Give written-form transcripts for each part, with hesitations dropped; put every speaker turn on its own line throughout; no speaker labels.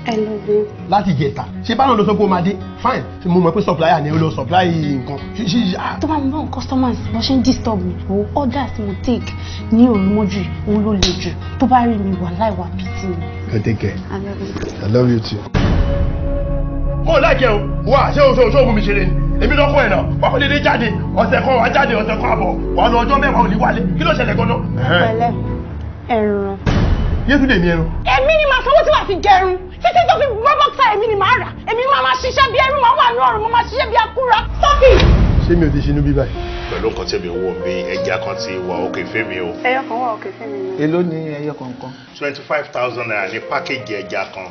I love you.
Láti jẹta. Ṣé bá náà lọ sọ pé ó máa dé? Fine. Ṣé mo mọ̀ pé supplier ni ó lọ supply nǹkan?
Tó bá ń bá customers bó ṣe ń disturb mi, wo orders mo take ní òru mọ́jú òun ló le jù. Tó bá rí mi wà láì wá pìtì mi.
Go take care.
I love you.
I love you too. Mo like o. Wá ṣé o mú mi ṣeré ni? Èmi lọ kọ́ ẹ̀ náà. Wà á dédé jáde. Ọ̀sẹ̀ kan wà jáde, ọ̀sẹ̀ kan àbọ̀. Wà á lọ ọjọ́ mẹ́wàá ò ní wálé. Kí ló ṣẹlẹ̀ gan-an?
Pẹ̀lẹ́, ẹ̀rùn.
Yétúndé mi ẹrun.
Èmi ni màá sanwó tí màá fi gẹrun. Títí tó fi bọ́ bọ́ksà èmi ni màá rà. Èmi máa ṣiṣẹ́ bí ẹrú, máa wà ní ọ̀run, mo máa ṣiṣẹ́ bí akúra. Sọ́fì.
Ṣé mi ò ti ṣinú bí báyìí?
Pẹ̀lú nǹkan tí mi wò mí, ẹja kan ti wà òkè fẹ́mi o.
Ẹyọ kan wà òkè fẹ́mi ni.
Èló ni ẹyọ kọ̀ọ̀kan?
25,000 naira ní pákéjì ẹja kan.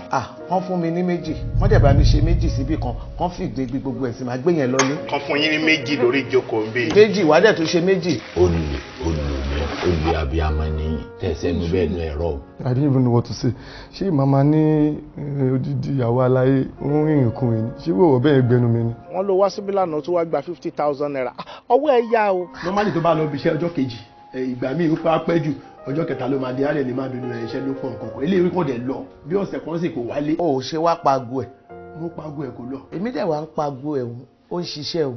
Wọ́n fún mi ní méjì. Wọ́n dẹ̀ bá mi ṣe méjì síbì kan. Wọ́n fi ìgbégbé gbogbo ẹ̀sìn máa gbé yẹn lọlé.
Kan fún yín ní méjì lórí ìjókòó ń bè.
Méjì wá dẹ̀ tún ṣe méjì.
Olè abiyamọ ni tẹ̀sẹ̀ nu bẹ́ẹ̀ nu ẹ̀rọ.
I didn't even know what to say. Ṣé màmá ní odidi ìyàwó aláyé ń rìn ìkún yìí? Ṣé wọ́n bẹ́ẹ̀ gbẹnu mi ni?
Wọ́n lọ wá síbí lánàá tó wá gba 50,000 naira. Ọwọ́ ẹ yá o.
Normally tó bá lọ bí iṣẹ́ ọjọ́ kejì, ìgbà míì ó pẹ́ jù, ọjọ́ kẹta ló máa di alẹ́ lè máa bínú rẹ̀ iṣẹ́ ló pọ̀ nǹkan kan. Eléyìí kò dẹ̀ lọ bí ọ̀sẹ̀ kan sì kò wálé.
O ò ṣe wá pago ẹ̀.
Mo pago ẹ̀ kò lọ.
Èmi dẹ̀ wá ń pago ẹ̀ ó ń ṣiṣẹ́ o.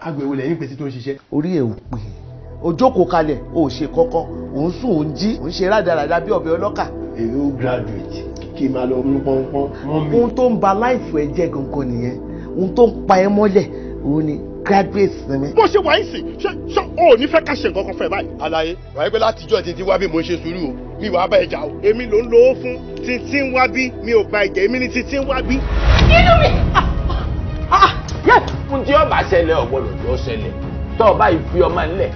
Agbèwò lẹ́yìn pèsè tó ń ṣiṣẹ́.
Orí ẹ̀ ò pè é. O jókòó kalẹ̀ o ò ṣe kọ́kọ́ o ń sùn o ń jí o ń ṣe rádaràda bí ọ̀bẹ ọlọ́kà.
Èyí ó graduate kí n máa lọ mú pọ́npọ́n.
Ohun tó ń ba láìfù ẹ jẹ́ gangan nìyẹn. Ohun tó ń pa ẹ mọ́lẹ̀ òun ni graduate sinmi.
Bó ṣe wà ń sìn ṣé o ò ní fẹ́ ká ṣe nǹkan kan fẹ́ báyìí.
Àlàyé wàá pẹ́ látijọ́ títí wá bí mo ṣe sùúrù o mi wàá bá ẹ jà o.
Èmi ló ń lo owó fún títí ń wá bí mi ò gba ìjẹ́ èmi ni títí ń wá bí.
Inú mi.
Fún tí ọba ṣẹlẹ̀ ọ̀gbọ́dọ̀ tó ṣẹlẹ̀ tó ọba ìfi ọmọ ńlẹ̀.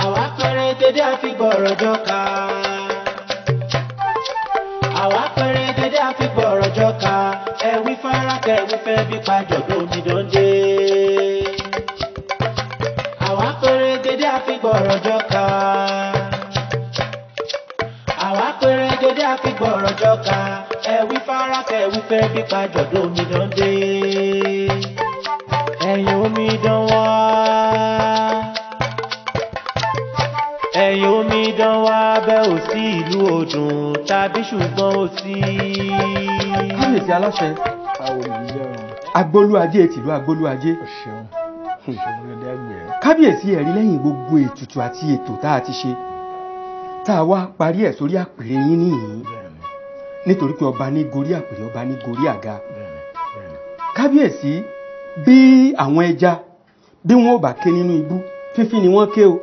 Àwa pẹ̀rẹ̀ dédé àfi gbọ̀rọ̀ jọ ká. Àwa pẹ̀rẹ̀ dédé àfi gbọ̀rọ̀ jọ ká. Ẹ̀wí fara kẹ̀wí fẹ́ bí pàjọ́dọ̀ onídọ́ndé. Àwa pẹ̀rẹ̀ dédé àfi gbọ̀rọ̀ jọ ká. Àwa pẹ̀rẹ̀ dédé àfi gbọ̀rọ̀ jọ ká. Ẹ̀wí fara kẹ̀wí fẹ́ bí pàjọ́dọ̀ onídọ́ndé. Ẹ̀yin omidan wá. Ẹ̀yin omidan wá bẹ́ ò sí ìlú Òdùn tàbí ṣùgbọ́n ò sí.
Kábíyèsí aláṣẹ. Agbolú ajé tìlú agbolú ajé. Kábíyèsí ẹ̀rí lẹ́yìn gbogbo ètùtù àti ètò tá a ti ṣe. Tá a wá parí ẹ̀ sórí àpèrè yín nìyí. Nítorí pé ọba ní gorí àpèrè ọba ní gorí àga. Kábíyèsí bí àwọn ẹja bí wọn ò bá ké nínú ibú fífín ni wọ́n ké o.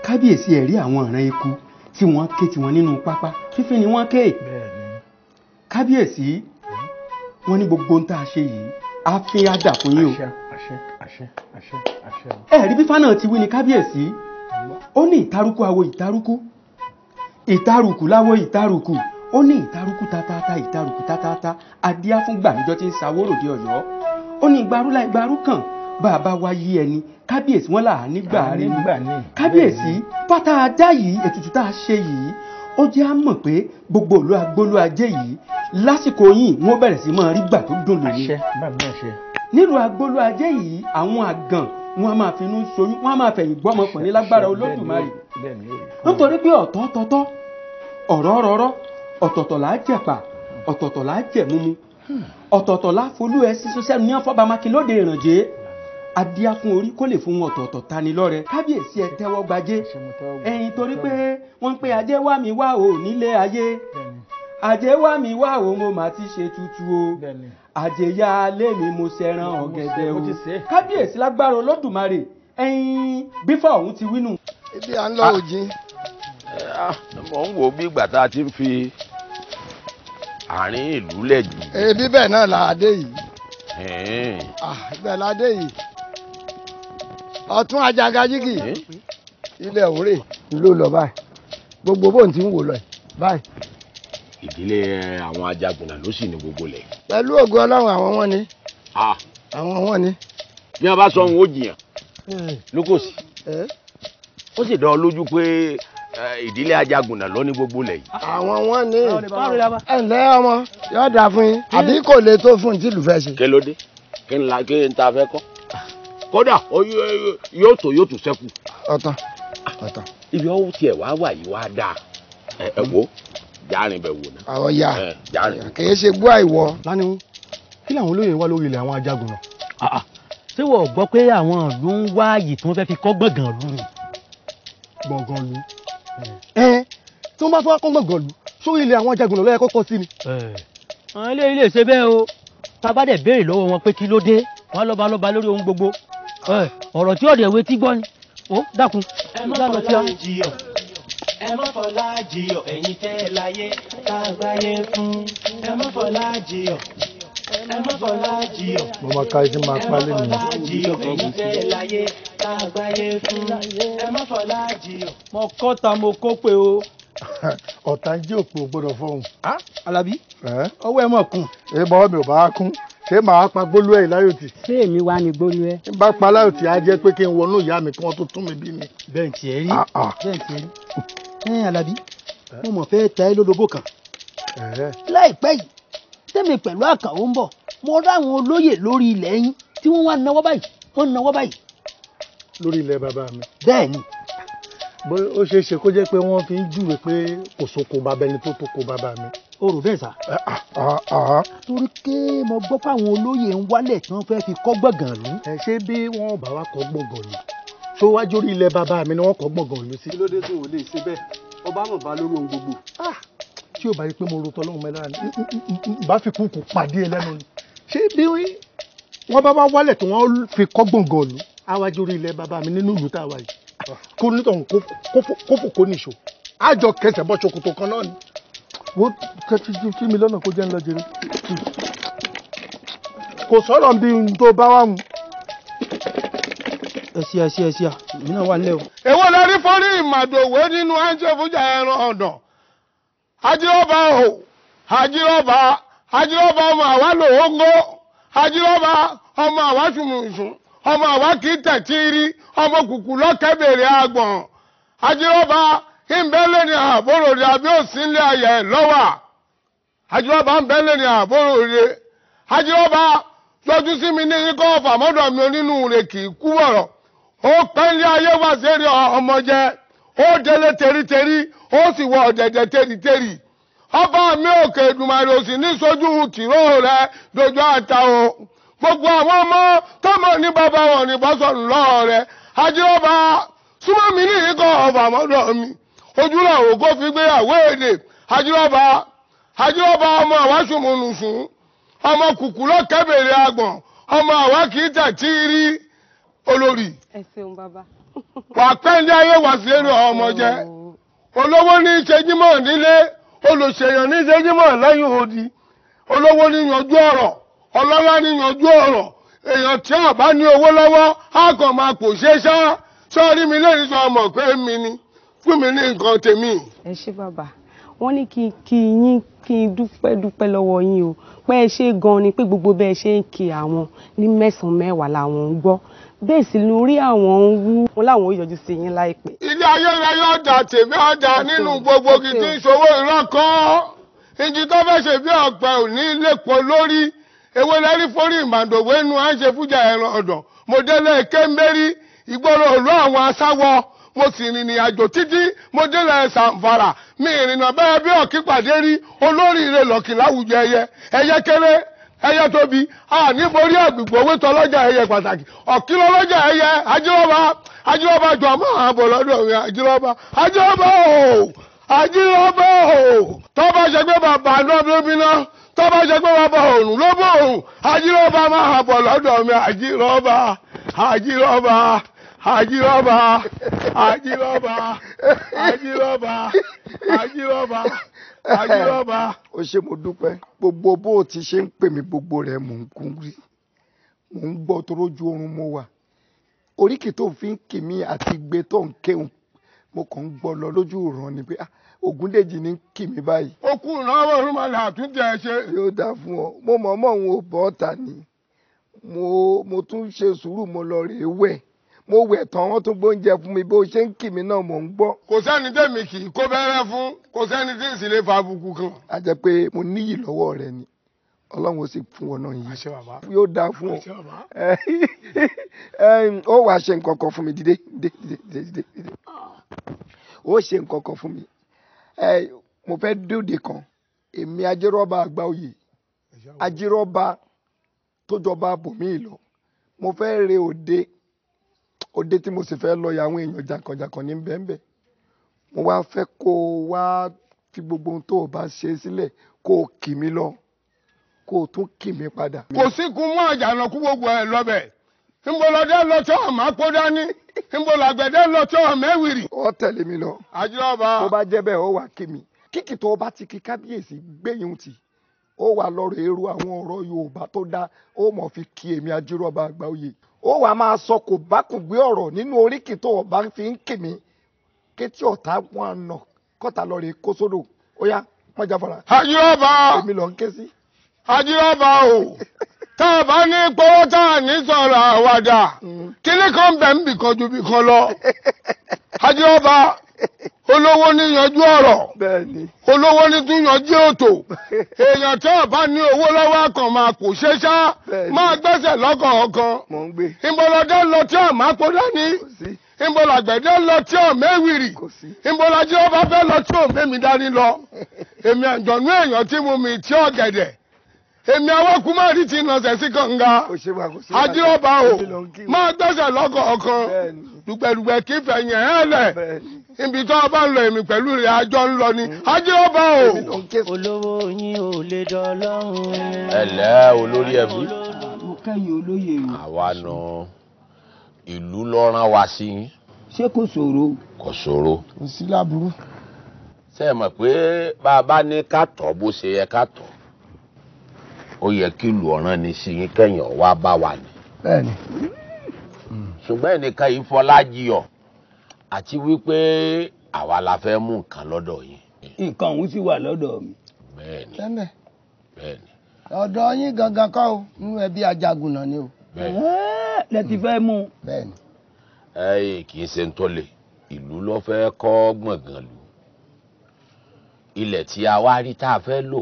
Kábíyèsí ẹ̀rí àwọn ọ̀ràn eku tí wọ́n ké tiwọn nínú pápá fífín ni wọ́n ké. Kábíyèsí wọ́n ní gbogbo ń tá a ṣe yìí á fi ádà fún yín o. Ẹ̀rí bí fánà ti wí ni kábíyèsí ó ní ìtarúkú awo ìtarúkú ìtarùkù láwo ìtarùkù ó ní ìtarúkú tatata ìtarùkù tatata adíá fún gbàmíjọ tí ń sawórò dé Ọ̀yọ́ ó ní ìgbárúlá ìgbárú kan bàbá wa yí ẹni kábíyèsí wọn là á nígbà rẹ ni kábíyèsí pátá ajá yìí ètùtù tá a ṣe yìí ó jẹ́ á mọ̀ pé gbogbo ìlú agbolú ajé yìí lásìkò yìí wọ́n bẹ̀rẹ̀ sí máa rí gbà tó dùn lónìí nílùú agbolú ajé yìí àwọn àgàn wọn a máa finú ṣoyún wọn a máa fẹ̀yìn gbọ́mọkùnrin lágbára Olódùmarè nítorí pé ọ̀tọ̀ọ̀tọ̀ ọ̀rọ̀ rọ̀rọ̀ ọ̀tọ̀ọ̀tọ̀ là á jẹ̀pà ọ̀tọ̀ọ̀tọ̀ là á jẹ̀múmu ọ̀tọ̀ọ̀tọ̀ là á folú ẹ sísú sẹ́nu ní ọ̀fọ́bàmákì lóde ìrànjẹ́ adíá fún orí kó lè fún wọn ọ̀tọ̀ọ̀tọ̀ tani lọ́rẹ kábíyèsí ẹ tẹ́wọ́ gbajé ẹ̀yin torí pé wọ́n ń pe ajé wá mi wá o nílé ayé ajé wá mi wá o mo mà ti ṣe tutù o ajé ya lé mi mo ṣẹran ọ̀gẹ̀dẹ̀ o kábíyèsí lágbára Olódùmarè ẹ̀yin bífọ̀ ọ̀hún ti wínú.
ibi à ń lọ òjì.
mo ń wo bí ìgbà tá a ti ń fi àárín ìlú lẹ̀ jù.
ebi bẹ́ẹ̀ náà là á dé yìí. bẹ́ẹ̀ là á dé yìí. ọ̀tún Àjàgàjìgì ilẹ̀ òwúrẹ̀ ló lọ báyìí gbogbo bóun ti ń wò lọ báyìí.
ìdílé àwọn Ajagunna ló sì ní gbogbo lẹ̀.
pẹ̀lú ògo Ọlọ́run àwọn wọn ni. àwọn wọn ni.
bí wọn bá sọ ohun ó jiyàn lókòsí ó sì dá ọ lójú pé ìdílé Ajagunna lọ ní gbogbo lẹ̀ yìí.
àwọn wọn ní ẹ̀lẹ́ ọmọ yóò dà fún yín àbí kò lè tó fún tí ìlú fẹ́ ṣe.
kí ló dé kí n ta fẹ́ kọ́ kódà yóò tó sẹ́kù.
ọ̀tàn.
ibi ọwọ́ tiẹ̀ wá wà yìí wá dáa ẹ wo járin bẹ̀ wò náà.
àwọn ya kì í ṣe gbọ́ àìwọ.
lánìí kí làwọn olóyè wá lórí ilẹ̀ àwọn Ajagunna.
ṣé wọ́n gbọ́ pé àwọn ìlú ń wá ààyè tí wọ́n fẹ́ fi kọ́ gbọ̀ngàn lù ni.
gbọ̀ngàn lù tí wọ́n bá tún wá kọ́ gbọ̀ngàn lù sórí ilẹ̀ àwọn Ajagunna lọ́yẹ kọ́kọ́ sí ni.
àwọn ilé ṣe bẹ́ẹ̀ o tábà dẹ̀ béèrè lọ́wọ́ wọn pé kí ló dé wọ́n lọ́ba lórí ohun gbogbo ọ̀rọ̀ tí ọ̀dẹ̀ wetí gbọ́ ni ó dákun.
ẹ má fọlá jiyọ̀ ẹ̀yin tẹ́ láyé tá a gbáyé fún ẹ má fọlá jiyọ̀. ẹ má fọlá jiyọ̀.
mo máa ká ẹjí máa pálí nìyẹn.
ẹ má fọlá jiyọ̀ ẹ̀yin tẹ́ láyé tá a gbáyé fún ẹ má fọlá jiyọ̀.
mo kọ́ ta mo kó pé o.
ọ̀tá ń jí òpó gbọ́dọ̀ fọ́hùn.
Alábí ọwọ́ ẹ mọ̀ kún.
bọ́wọ́ mi ò bá kún ṣé màá pa gbólú ẹ̀ láyòtì.
ṣé èmi wá ní gbólú ẹ.
n bá pa láyòtì á jẹ́ pé kí n wọnú ìyá mi kí wọ́n tó tún mi bí ni.
bẹ́ẹ̀ tiẹ̀ rí Alábí mo mọ̀ fẹ́ ta ẹ́ lólobó kan. láìpẹ́ yìí tẹ́mi pẹ̀lú Àkànó ń bọ̀ mo ráwọn olóyè lórí ilẹ̀ yín tí wọ́n wá náwó báyìí.
lórí ilẹ̀ bàbá mi.
bẹ́ẹ̀ ni.
ó ṣeé ṣe kó jẹ́ pé wọ́n fi ń júwe pé kò sóko bàbá ẹni tó kó bàbá mi.
o rò bẹ́ẹ̀ sà. torí pé mo gbọ́ fáwọn olóyè ń wálẹ̀ tí wọ́n fẹ́ fi kọ́ gbọ̀ngàn lù.
ṣé bí wọ́n bá wá kọ́ gbọ̀ngàn lù tó wá jórí ilẹ̀ bàbá mi ni wọ́n kọ́ gbọ̀ngàn lù sí.
kí ló dé tó o lè ṣe bẹ́ẹ̀ ọba mọ̀ bá lórí ohun gbogbo.
tí o bá yí pé mo ro tọ́lọ́run mẹ́ta ni bá fi kúkú pàdé ẹ lẹ́nu ni. ṣé bí wọ́n bá wá wálẹ̀ tí wọ́n fi kọ́ gbọ̀ngàn lù á wá jórí ilẹ̀ bàbá mi nínú ìlú tá a wà yìí kó nítorí kó fò kó nìṣó àjọ kẹsẹ̀ bọ́ ṣòkòtò kan náà ni. wo kí mi lọ́nà kó jẹ́ ńlọ jẹrẹ kò sọ̀rọ̀ bí n tó bá wà mú.
ẹsíà èmi náà wà nílẹ̀ o.
èwo lè rí fọ́rí ìmàdòwé nínú ẹ̀ńṣẹ́ fújà ẹran ọ̀dàn ajírọ́bà ajírọ́bà ọmọ àwa lòóngó ajírọ́bà ọmọ àwa ṣùmùṣùn ọmọ àwa kì í tẹ̀tí rí ọmọ kùkù lọ́kẹ́ bèrè àgbọ̀n ajírọ́bà ìbẹ́lẹ̀ ní àbúrò rẹ̀ àbí òsínlẹ̀ ayẹ̀ lọ́wà ajírọ́bà ń bẹ́lẹ̀ ní àbúrò rẹ̀ ajírọ́bà yọjú sí mi ní ikọ́ ọ̀fà mọ́dọ̀ mi onínú rẹ̀ kì í kú bọ̀rọ̀ ó pẹ́ńlẹ̀ ayé wá sẹ́rí ọmọ jẹ ó délé teriteri ó sì wọ ọ̀dẹ̀dẹ̀ teriteri ọba mi òkè Èdùmàrè òsì ní sojú tìró rẹ̀ dojú àta o gbogbo àwọn ọmọ tọmọ ní bàbá wọn ní bọ́sọ̀nù lọ́ọ̀ rẹ̀ ajírọ́bà súnmọ́ mi ní ikọ̀ ọ̀fà mọ́dọ̀ mi ojúlọ̀ ògó fi gbéyàwó èdè ajírọ́bà ọmọ àwa ṣùmùnùsùn ọmọ kùkù lọ́kẹ́ bèrè àgbọ̀n ọmọ àwa kì í tẹ̀tí rí olórí.
ẹ ṣeun bàbá.
wà pẹ́ ní ayé wà sí èrè ọmọ jẹ́ olówó ní ìṣèjímọ̀ nílé olùṣèyàn ní ìṣèjímọ̀ lẹ́yìn odi olówó ní yanjú ọ̀rọ̀ ọlọ́lá ní yanjú ọ̀rọ̀ èèyàn tí a bá ní owó lọ́wọ́ á kàn máa pò ṣe ṣá sọ́ọ́rí mi lẹ́yìn sọ ọmọ pé mi ni fún mi ní nǹkan tèmi.
ẹ ṣé bàbá wọ́n ní kí n dúpẹ́ lọ́wọ́ yín o pé ẹ ṣe gan-an ni pé gbogbo bẹ́ẹ̀ ṣe ń kí àwọn ní mẹ́sàn-án mẹ́wàá làwọn ń gbọ́ bẹ́ẹ̀ sì lórí àwọn ń wú wọn láwọn ò yọjú sí yín láìpẹ́.
ilé ayé rẹ yóò dà tèmi ọjà nínú gbogbo kì í ṣòwò ìrọ́kọ́ ìjì tó fẹ́ ṣe bí ọ̀pẹ ò ní lẹ́pọ̀ lórí ewé lẹ́rí fórí ìmàdòwé nu à ń ṣe fújà ẹran ọ̀dọ̀ mo délé kémbérí ìgboro òlú àwọn asáwọ mo sì rìnrìn àjò títí mo délé Sàǹfàrà mi ìrìnà bẹ́ẹ̀ bí ọ̀kí pàdé rí olóríire lọ́kì láwùjọ ẹyẹ kéré ẹyẹ tóbi a níborí àgbègbè owó tọlọ́jà ẹyẹ pàtàkì ọ̀kí lọ́lọ́jà ẹyẹ ajírọ́bà jọ mọ́ àbọ̀ lọ́dọ̀ mi ajírọ́bà o tó bá ṣe pé bàbá náà ló bí náà tó bá ṣe pé bàbá òrùn ló bó òrùn ajírọ́bà máa àbọ̀ lọ́dọ̀ mi ajírọ́bà.
ó ṣe mo dúpẹ́ gbogbo bó o ti ṣe ń pè mí gbogbo rẹ̀ mò ń kún rí mò ń gbọ́ tó rójú oorun mo wà oríkì tó fi ń kì mí àti gbé tó ń kéhùn mo kàn ń gbọ́ lọ lójú ìran ni pé Ògúndèjì ní kì mí báyìí.
ó kú ìrànwọ́ orúmọlẹ̀ àtúntì ẹ ṣe.
yóò dáa fún ọ mo mọ̀ òun ò bọ́ ọ̀tà ni mo tún ṣe sùúrù mo lọ rèé wẹ̀ mo wẹ̀ tán wọ́n tún gbóúnjẹ fún mi bó ṣe ń kì mí náà mò ń gbọ́.
kò sẹ́ni tèmi kì í kó bẹ́rẹ́ fún kò sẹ́ni tí ì sì lè fa àbùkù kan.
a jẹ́ pé mo níyì lọ́wọ́ rẹ ni ọlọ́run ó sì fún ọ náà yìí yóò dáa fún ọ ó wàá ṣe nǹkan kan fún mi dìde ó ṣe nǹkan kan fún mi mo fẹ́ dóde kan èmi ajírọ́bà àgbà oyè ajírọ́bà tó jọba bòmí lọ mo fẹ́ re òde tí mo sì fẹ́ lọ yà àwọn èèyàn jàǹkànjàǹkàn ní bẹ́ẹ̀nbẹ́ẹ̀ mo wá fẹ́ kó o wá fi gbogbo ohun tó o bá ṣe sílẹ̀ kó o kì mí lọ kó o tún kì mí padà.
kò sí kun mọ́ àjànàkú gbogbo ẹ̀ lọ́bẹ̀ nbọlọdẹ lọtọ àmàpọ̀ dání nbọlọgbẹdẹ lọtọ àmẹ́wìrì.
ó tẹ̀lé mi lọ.
ajírọ́bà.
tó bá jẹ́ bẹ́ẹ̀ ó wà kí mi kíkì tó o bá ti kí kábíyèsí gbẹ̀yìn tì ó wà lọ́rọ̀ èrò àwọn ọ̀rọ̀ Yorùbá tó dá ó mọ̀ fi kí èmi ajírọ́bà àgbà oyè ó wà máa sọ kò bá kùn gbé ọ̀rọ̀ nínú oríkì tó o bá fi ń kì mí kétí ọ̀tá wọn nà kọ́ta lọ́ọ́ rè kó sódò ó yá wọ́n jáfara.
ajírọ́bà.
èmi lọ ń ké sí.
ajírọ́bà o tá a bá ní pọ́wọ́ tá a ní sọ̀rọ̀ àwàdà kíní kan bẹ̀ ń bì kan ju bì kan lọ. ajírọ́bà olówó ní yanjú ọ̀rọ̀ olówó ní tún yanjú ètò èèyàn tí ó bá ní owó lọ́wọ́ kan máa kò ṣe ṣá máa gbẹ́sẹ̀ lọ́kọ̀ọ̀kan ìbọ̀lọ́dẹ lọ tí ò máa kó dání ìbọ̀lọ́gbẹ̀dẹ lọ tí ò méwìrì ìbọ̀lọ́jírọ́bà fẹ́ lọ tí ò mémi dání lọ èmi àjọ̀nú èèyàn tí mo mi tí ọ̀gẹ̀dẹ̀ èmi awọ́kùnmáàrí ti nàṣẹ̀ sí kànga ajírọ́bà o máa gbẹ́sẹ̀ lọ́kọ̀ọ̀kan dùgbẹ̀dùgbẹ̀ kí fẹ̀yìn ẹ̀ lẹ̀ ibi tó o bá ń lọ èmi pẹ̀lú rẹ̀ àjọ ń lọ ni ajírọ́bà o.
olówó yín ò lè dọ́lọ́run.
ẹlẹ́ olórí ẹbí.
mo kẹ́yìn olóyè o.
àwa nà ìlú ló rán wa sí yín.
ṣé kò ṣòro.
kò ṣòro.
kò sí láburú.
ṣé ẹ mọ̀ pé bá a bá ní ká tọ̀ bó ṣe yẹ ká tọ̀ ó yẹ kí ìlú ọ̀ràn ni sí yín kẹ́yìn ọ̀wá bá wà ní.
bẹ́ẹ̀ni.
ṣùgbọ́n ẹnìkan yìí fọlá jiyọ̀ àti wípé àwa la fẹ́ mú nǹkan lọ́dọ̀ yín.
nǹkan òun sì wà lọ́dọ̀ mi.
bẹ́ẹ̀ni. bẹ́ẹ̀ni.
ọ̀dọ̀ yín gangan kọ́ o nínú ẹbí Ajagunna ni o.
bẹ́ẹ̀ni.
lẹ ti fẹ́ mú. bẹ́ẹ̀ni.
kì í ṣe ń tọ́lẹ̀ ìlú ló fẹ́ kọ́ gbọ̀ngàn lù ilẹ̀ tí a wá rí tá a fẹ́ lò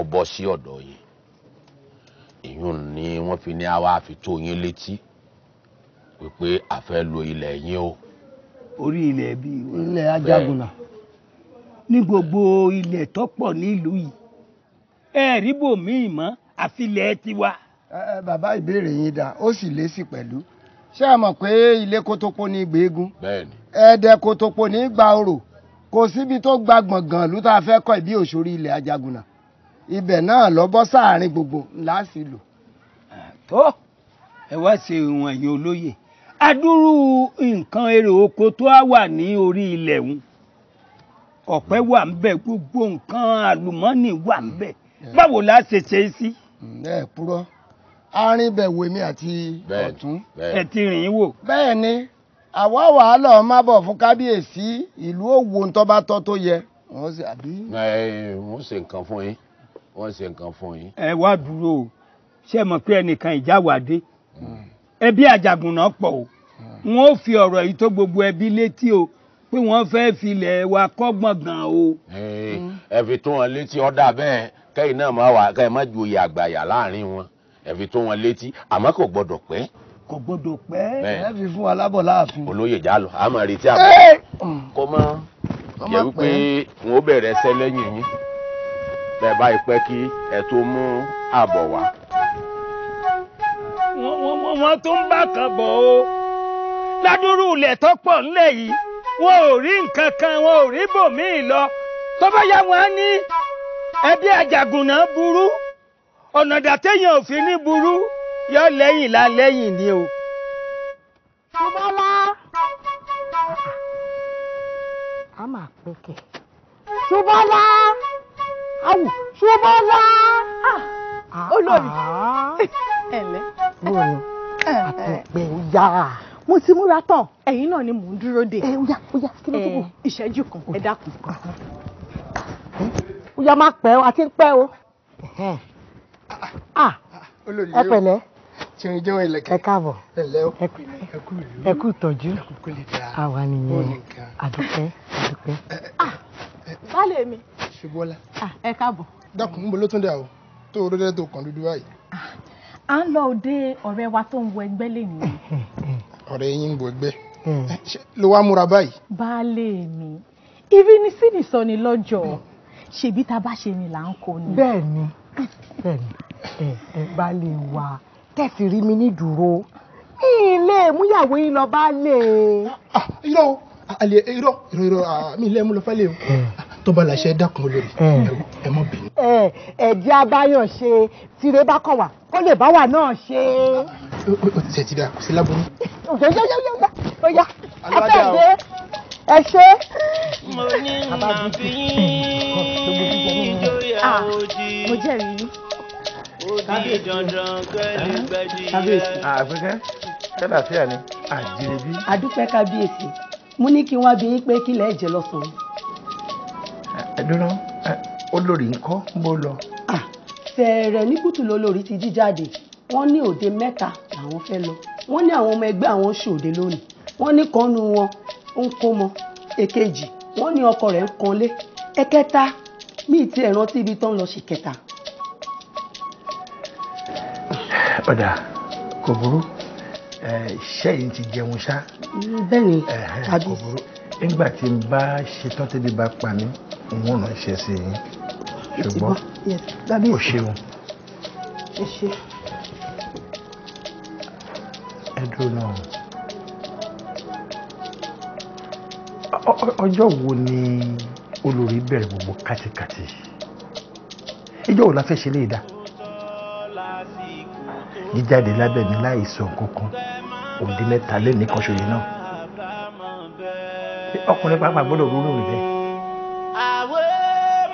ọbọ sí ọ̀dọ̀ yín ìyún ni wọ́n fi ní àwa fi tó yín létí pé a fẹ́ lo ilẹ̀ yín o.
orí ilẹ̀ bíi ilẹ̀ Ajagunna ní gbogbo ilẹ̀ tó pọ̀ nílùú yìí ẹ rí bòmíì mọ́ àfilẹ̀ tiwa.
bàbá ìbéèrè yín dá ó sì lé sí pẹ̀lú ṣé ẹ mọ̀ pé ilé kótópó ní gbẹ́gùn ẹ̀ẹ́dẹ̀ kótópó ní gba orò kò síbi tó gba gbọ̀ngàn ló tá a fẹ́ kọ́ ìbí òṣòrí ilẹ̀ Ajagunna ibẹ̀ náà lọ bọ́ sáàrin gbogbo ńlá sí lò.
tó ẹ wá ṣe ìwọ̀n ẹ̀yìn olóyè adúrú nǹkan èrè oko tó á wà ní orí ilẹ̀ ọ̀hún ọ̀pẹ wà ń bẹ gbogbo nǹkan àlùmọ́ọ́nì wà ń bẹ báwo la ṣe ṣe é sí.
ẹ purọ́ arìn bẹ̀ wò mí àti ọ̀tún.
ẹ ti rìn wò.
bẹ́ẹ̀ ni àwa wàhálà má bọ̀ fún kábíyèsí ìlú òwò ńtọ́ bá tọ́ tó yẹ. wọ́n ṣe àbí.
wọ́n ṣe nǹkan fún yín wọ́n ṣe nǹkan fún yín.
ẹ wá dúró o ṣé mọ̀ pé ẹnìkan ìjà wà dé ẹbí Àjàgùnnà pọ̀ o wọ́n ó fi ọ̀rọ̀ yìí tó gbogbo ẹbí létí o pé wọ́n fẹ́ filẹ̀ wa kọ́ gbọ̀ngàn o.
ẹ fi tó wọn létí ọ̀dà bẹ́ẹ̀ kẹ́yìn náà máa wà kẹ́yìn má joyè àgbàyà láàrin wọn ẹ fi tó wọn létí àmọ́ kò gbọ́dọ̀ pẹ́.
kò gbọ́dọ̀ pẹ́.
ẹ fi fún wa lábọ̀ láàfin.
olóyè jálọ àmọ́ retí àbọ̀ kó mọ́ jẹ́ wípé wọn ó bẹ̀rẹ̀ ẹsẹ̀ lẹ́yìn yín bẹ́ẹ̀ báyìí pẹ́ kí ẹ tó mú àbọ̀ wá.
wọ́n tó ń bá kan bọ̀ o ládùúrú ilẹ̀ tó pọ̀ ńlẹ̀ yìí wọn ò rí nǹkan kan wọn ò rí bòmíì lọ tó bá yá wọn ní ẹbí Àjàgùnnà burú ọ̀nà dàtẹ́yìn òfin ní burú yọ lẹ́yìn la lẹ́yìn ni o.
Ṣubọ́lá a máa pẹ́ kẹ̀. Ṣubọ́lá awù Ṣubọ́lá olórí ẹ̀lẹ́ bóyá àtẹ̀pẹ́ yá. Mo ti múra tán ẹ̀yin náà ni mò ń dúró dè. Oya kí ló tó kù. Ìṣẹ́jú kan ẹ dákun. Oya má pẹ́ o àti ń pẹ́ o. Ẹ pẹ̀lẹ́
ṣeun jẹ́wọ́ ilẹ̀kẹ̀.
ẹ káàbọ̀
ẹ̀lẹ́ o.
ẹ kú ìtọ́jú àwa nìyẹn àdúpẹ́.
Baálé mi.
Ṣubọ́lá.
Ẹ káàbọ̀.
Dákun ń bọ̀ ló tún dà o tó o rẹ́rẹ́ tó kàn dúdú báyìí.
À ń lọ òde ọ̀rẹ́ wa tó ń wọ ẹgbẹ́ lẹ́nu.
Ọ̀rẹ́ yín ń wọ ẹgbẹ́ ló wá múra báyìí.
Baálé mi ìrínisí nìsọ ni lọ́jọ́ ṣèbí tá a bá ṣe ni là ń kó ni.
bẹ́ẹ̀ni baálé wa tẹ̀sí rí mi ní dúró ilé múyàwó yín lọ baálé.
irọ́ mi ilé mú lọ fẹ́lẹ̀ o tó bá láṣẹ dákun olórí ẹ mọ́ bínú.
ẹ̀jẹ̀ abáyọ̀ ṣe tìrẹ bá kọ̀ wá kó lè bá wà náà ṣe.
ó ti ṣe ti dà kò sí láboyún.
ó yá afẹ́dé ẹ ṣe.
mo ní àfi yín lóyà òjì.
mo jẹ́rìí yín.
òdì dandan kẹ́lẹ́ gbẹ́dì.
kábíyèsí àfikẹ́ kẹ́láfíà ni àjèrèbí.
àdúpẹ́ kábíyèsí mo ní kí wọ́n bí yín pé kílẹ̀ ẹ̀jẹ̀ lọ́sàn-án.
ẹ̀dúró olórí ńkọ́ ń bó lọ.
fẹ̀rẹ̀ ní kùtù lólórí ti jí jáde wọ́n ní òde mẹ́ta làwọn fẹ́ lọ wọ́n ní àwọn ọmọ ẹgbẹ́ àwọn ṣòde lónìí wọ́n ní kan nu wọn ń kó mọ èkejì wọ́n ní ọkọ rẹ̀ ń kanlé ẹ̀kẹta míì tí ẹ̀ rántí ibi tó ń lọ sí kẹta.
ọ̀dà kò burú iṣẹ́ yìí ti jẹun ṣá.
bẹ́ẹ̀ni
kò burú nígbà tí n bá ṣetán tẹ́lẹ̀ bá pa mí n ó ránṣẹ́ sí yín ṣùgbọ́n ó ṣeun.
ẹ ṣe.
ẹ dúró náà ọjọ́ wo ni olórí bẹ̀rẹ̀ gbogbo kátikàti ìjọ́ wo la fẹ́ ṣe lè dá jíjáde lábẹ́ mi láì sọ kankan òde mẹ́ta lẹ́nìí kan ṣòye náà ọkùnrin pàápàá gbọ́dọ̀ rúrú rẹ̀ bẹ́ẹ̀.
àwẹ̀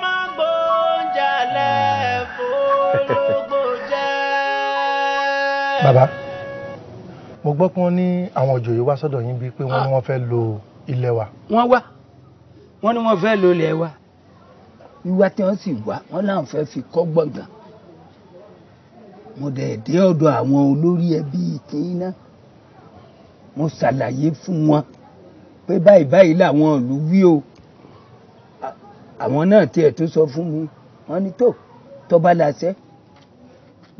máa gbóúnjalẹ̀ fòrógbò jẹ́.
bàbá mo gbọ́ pé wọ́n ní àwọn òjòyè wá sọ́dọ̀ yín bíi pé wọ́n ní wọ́n fẹ́ lo ilẹ̀ wa.
wọ́n wá wọ́n ní wọ́n fẹ́ lo ilẹ̀ wa.
wíwá tí wọ́n sì wá wọ́n náà fẹ́ fi kọ́ gbọ̀ngàn mo dẹ̀ dé ọ̀dọ̀ àwọn olórí ẹbí tìǹ náà mo ṣàlàyé fún wọn pé báyìí báyìí làwọn ìlú wí o àwọn náà tiẹ̀ tó sọ fún mi wọ́n ní tó bá láṣẹ.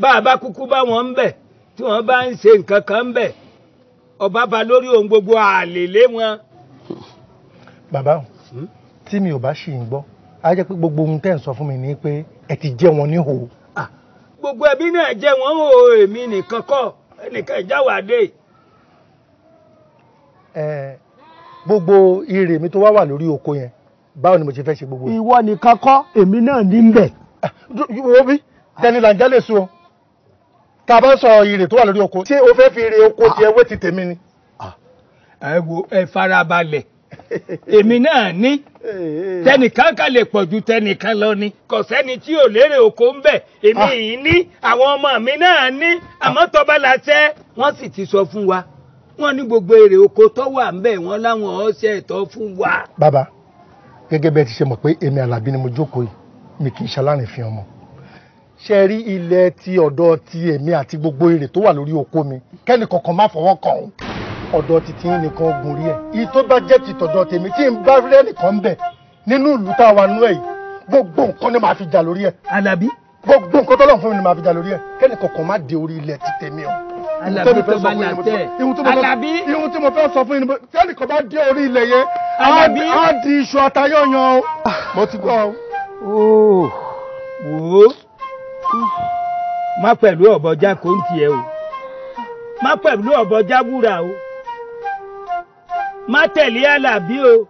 bá a bá kúkú bá wọn ń bẹ̀ tí wọ́n bá ń ṣe nǹkan kan ń bẹ̀ ọba bá lórí ohun gbogbo àlèlé wọn.
bàbá tí mi ò bá ṣì ń gbọ́ á jẹ́ pé gbogbo ohun tẹ́ ń sọ fún mi ni pé ẹ ti jẹ́ wọn níhò.
gbogbo ẹbí náà jẹ́ wọn o èmi nìkan kọ́ ẹnìkan ìjáwádé.
gbogbo ire mi tó wá wà lórí oko yẹn báwo ni mo ṣe fẹ́ ṣe gbogbo.
ìwọ nìkan kọ́ èmi náà ní bẹ̀.
wo bí tẹni là ń jálè sùn o tá a bá sọ ire tó wà lórí oko tí o fẹ́ fi ire oko tiẹ̀ wé ti tèmi ni.
ẹ wo ẹ farabalẹ̀ èmi náà ní tẹnìkan kan lè pọ̀ ju tẹnìkan lọ ni kò sẹ́ni tí ò lérè oko ń bẹ̀ èmi yìí ní àwọn ọmọ mi náà ní àmọ́ tọ́ba làṣẹ wọ́n sì ti sọ fún wa wọ́n ní gbogbo èrè oko tó wà ń bẹ̀ wọ́n láwọn ọ̀sẹ̀ tó fún wa.
bàbá gẹ́gẹ́ bẹ́ẹ̀ ti ṣe mọ̀ pé èmi Àlàbí ni mo jókòó yìí mi kì í ṣalárìnfín ọmọ ṣe rí ilẹ̀ ti ọ̀dọ̀ ti èmi àti gbogbo èrè tó wà lórí oko mi kẹ́ni kankan má fọwọ́ kàn ọ́n ọ̀dọ̀ ti tí nìkan gun rí ẹ̀ èyí tó bá jẹ́ ti tọ̀dọ̀ tèmi tí n bá rí ẹnìkan bẹ̀ nínú ìlú tá a wà nú ẹ̀ yìí gbogbo nǹkan ni màá fi jà lórí ẹ̀.
Àlàbí.
gbogbo nǹkan tó lọ́n fún mi ni màá fi jà lórí ẹ̀ kẹ́ni kankan má dé orí ilẹ̀ ti tèmi o.
Àlàbí tó bá là tẹ̀ Àlàbí.
ihun tí mo fẹ́ sọ fún yín ni tí ẹnìkan bá dé orí ilẹ̀ yẹn
Àlàbí.
á di iṣu atayọ̀yàn o. mo ti gbọ́
o. wò ó má pẹ̀lú ọ̀bọ̀já kò ń tiẹ̀ o má pẹ̀lú ọ̀bọ̀já wúrà o má tẹ̀lé Àlàbí o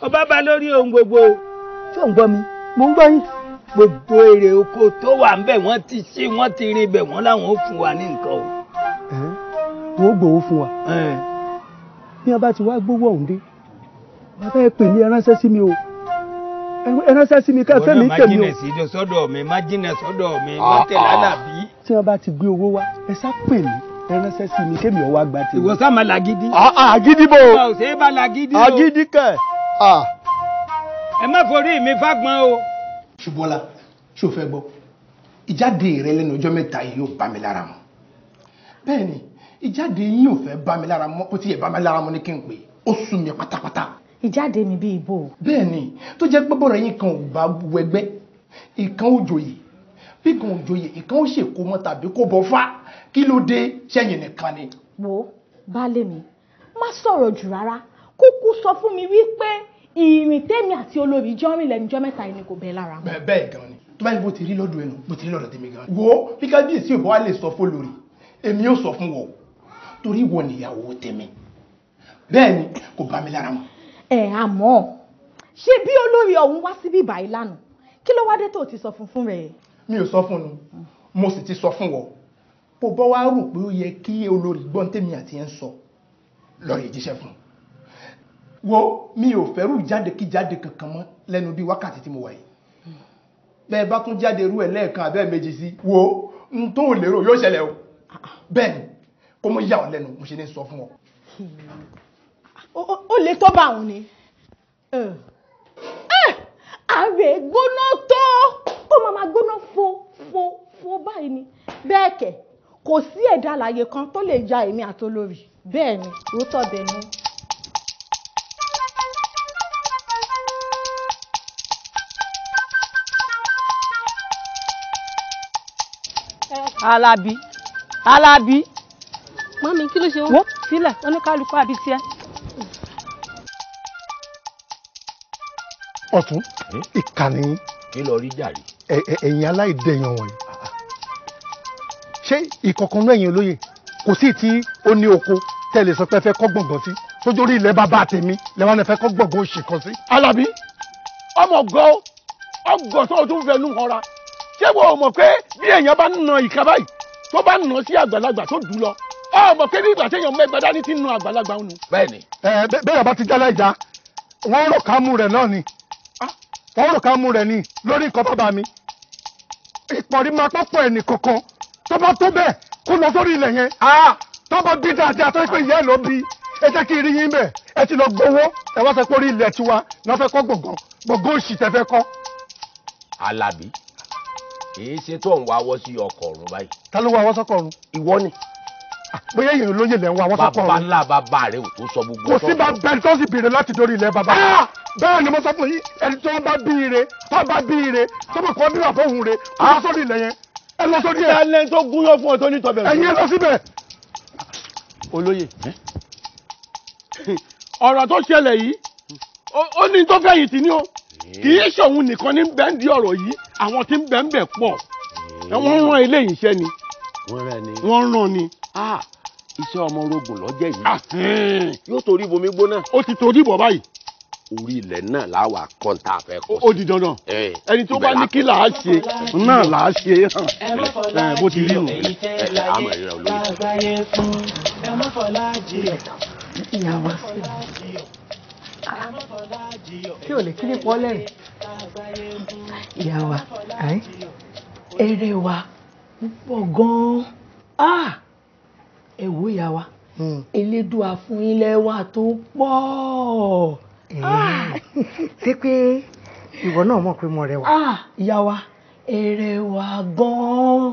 ọba bá lórí ohun gbogbo o.
ṣé ò ń gbọ́ mi.
mo ń gbọ́ yín.
gbogbo èrè oko tó wà ń bẹ̀ wọ́n ti ṣí wọ́n ti rin bẹ̀ wọ́n láwọn ó fún wa ní nǹkan o.
wọ́n gbowó fún wa. bí wọ́n bá ti wá gbówó ọ̀hún dé bàbá ẹ pè mí ẹ ránṣẹ́ sí mi o ẹ ránṣẹ́ sí mi ká fẹ́ mi tẹ̀ mí o.
má jìnà sọ́dọ̀ mi má jìnà sọ́dọ̀ mi má tẹ̀lé Àlàbí.
tí wọ́n bá ti gbé owó wá ẹ sá pè mí ẹ ránṣẹ́ sí mi kémi ọwọ́ àgbà tèmi.
ìwọ sá máa lagidi.
àgídí bò.
ọ̀ ṣe é bá lagidi o.
àgídí kẹ̀.
ẹ má forí mi fágbọ́n o.
Ṣubọ́lá ṣó fẹ́ gbọ́ ìjáde rẹ lẹ́nu ọjọ́ mẹ́ta yìí yóò bá mi lára mu
bẹ́ẹ̀ni ìjáde yín ò fẹ́ bá mi lára mọ́ kó tiẹ̀ bá mi lára mọ́ ní kí n pè ó sún mi pátápátá.
ìjáde mi bí ibo.
bẹ́ẹ̀ni tó jẹ́ pé bọ́ọ̀rọ̀ yín kan ò bá wẹgbẹ́ ìkan ò joyè bí kan ò joyè ìkan ò ṣèkó mọ́ tàbí kó bọ́ fá kí ló dé sẹ́yìn nìkan ni.
wo baálé mi má sọ̀rọ̀ jù rárá kúkú sọ fún mi wípé ìrìn tèmi àti olórí jọ́rìn lẹ́nujọ́ mẹ́ta yìí ni kò bẹ́ẹ̀ lára.
bẹ́ẹ̀ gan ni tó bá ní bó ti rí lọ́dọ̀ ẹnu bó ti rí lọ́dọ̀ tèmi gan. wo bí kábíyèsí ò bá wá lè sọ fún olórí èmi ò sọ fún wọ torí wọ nìyàwó tèmi bẹ́ẹ̀ ni kò bá mi lára mọ́.
àmọ́ ṣé bí olórí ọ̀hún wá síbí báyìí lánàá kí ló wá dé tó ti sọ fún rẹ̀.
mi ò sọ fún un mo sì ti sọ fún wọ bó bọ́ wá rò pé ó yẹ kí olórí gbọ́n tèmi àti ẹ̀ ń sọ lọ́rọ̀ ìjíṣẹ́ fún un. wo mi ò fẹ́rù jáde kí jáde kankan mọ́ lẹ́nu bí wákàtí tí mo wà yìí bẹ́ẹ̀ bá tún jáde rú ẹ̀ lẹ́ẹ̀kan abẹ́ méjì sí wo n tó lérò yóò ṣẹlẹ̀ o bẹ́ẹ̀ ni kó mọ́ yà ọ́ lẹ́nu mo ṣe ní sọ fún ọ.
ó lè tó bá òun ni ààrẹ gbóná tó ó máa gbóná fo báyìí ni bẹ́ẹ̀ kẹ̀ kò sí ẹ̀dá alààyè kan tó lè ja èmi àtolórí bẹ́ẹ̀ ni òótọ́ bẹ́ẹ̀ ni.
Alábí.
Mami, kí ló ṣe wọ́n?
Wọ́n sílẹ̀ oníkálukú àbí tiẹ̀.
Ọ̀tún ìkànnì.
kí lọ rí jàre.
ẹ̀yin aláìdẹ̀yàn wọ̀nyí. ṣé ìkọ̀kan náà ẹ̀yin olóye kò sí tí ó ní oko tẹ́lẹ̀ sọ pé fẹ́ kọ́ gbọ̀ngàn sí tójú orí ilẹ̀ bàbá tèmi lẹ́wọ̀n fẹ́ kọ́ gbọ̀ngàn òṣì kan sí.
Alábí ọmọ ọgọ́ tó tún fẹnu họra ṣé wo mọ̀ pé bí èèyàn bá ń na ìka báyìí tó bá ń nà sí àgbàlagbà tó dùn lọ ọmọ pé bí ìgbà téèyàn mẹ́gbàá dání tí ń na àgbàlagbà ń nu.
bẹ́ẹ̀ni.
bẹ́ẹ̀ bá ti jálá ìjà wọ́n rò ká mú rẹ̀ náà ni wọ́n rò ká mú rẹ̀ ni lórí nǹkan bàbá mi ìpọ̀rí máa pọ́pọ̀ ẹnì kankan tó bá tó bẹ́ẹ̀ kó lọ sórí ilẹ̀ yẹn tó bá bí dáadáa tó ń pè yẹ́ ló bí ẹ jẹ́ kí n rí yín bẹ̀ ẹ ti lọ gbowó ẹ wá sọ pé orí ilẹ̀ tiwa náà fẹ́ kọ́ gbọ̀ngàn òṣì tẹ́ fẹ́ kọ́.
Alábí èyí ṣe tó ń wá wọ́ sí ọkọ̀ ọ̀run báyìí.
ta ló wá wọ́ sọ́kọ̀ ọ̀run.
ìwọ ni.
bóyá èèyàn lóye lẹ́ ń wá wọ́ sọ́kọ̀ ọ̀run.
bàbá ńlá bàbá rẹ ò tó sọ gbogbo
ọ̀tọ̀. kò sí bá bẹ́ẹ̀ tó sì bèrè láti dórí ilẹ̀ bàbá. bẹ́ẹ̀ ni mo sọ fún yín ẹni tó bá bí ire tó bá bí ire tó bá kọ́ bí wà fóun re kó lọ sórí ilẹ̀ yẹn ẹ lọ sórí ẹ̀.
ẹlẹ́ni tó gúnyán fún ọ tó ní tọ́bẹ̀.
ẹ̀yin ẹ lọ síbẹ̀.
olóye ọ̀rọ̀ tó ṣẹlẹ̀ yìí ó ní tó fẹ̀yìn tì ní o kì í ṣòun nìkan ní bẹ́ẹ̀ di ọ̀rọ̀ yìí àwọn tí ń bẹ́ẹ̀ ń bẹ̀ pọ̀ wọ́n rán eléyìí iṣẹ́ ni wọ́n rán ni.
iṣẹ́ ọmọ orogun lọ́jẹ́ yìí yóò torí bomi gbóná.
ó ti torí bọ̀ báyìí.
orí ilẹ̀ náà láwà kọ́ńtà fẹ́ kọ́.
ó di dandan ẹni tó bá ní kí là á ṣe náà là á ṣe bó ti rí nù.
àmọ̀ ìrẹ́ olóyè.
ìyàwó tí ò lè kí ní pọ́lẹ̀ ìyàwó eré wa púpọ̀ gan-an ẹ wò ìyàwó elédùà fún ilẹ̀ wa tó pọ̀ ṣé pé ìwọ náà mọ̀ pé mo rẹwà ìyàwó eré wa gan-an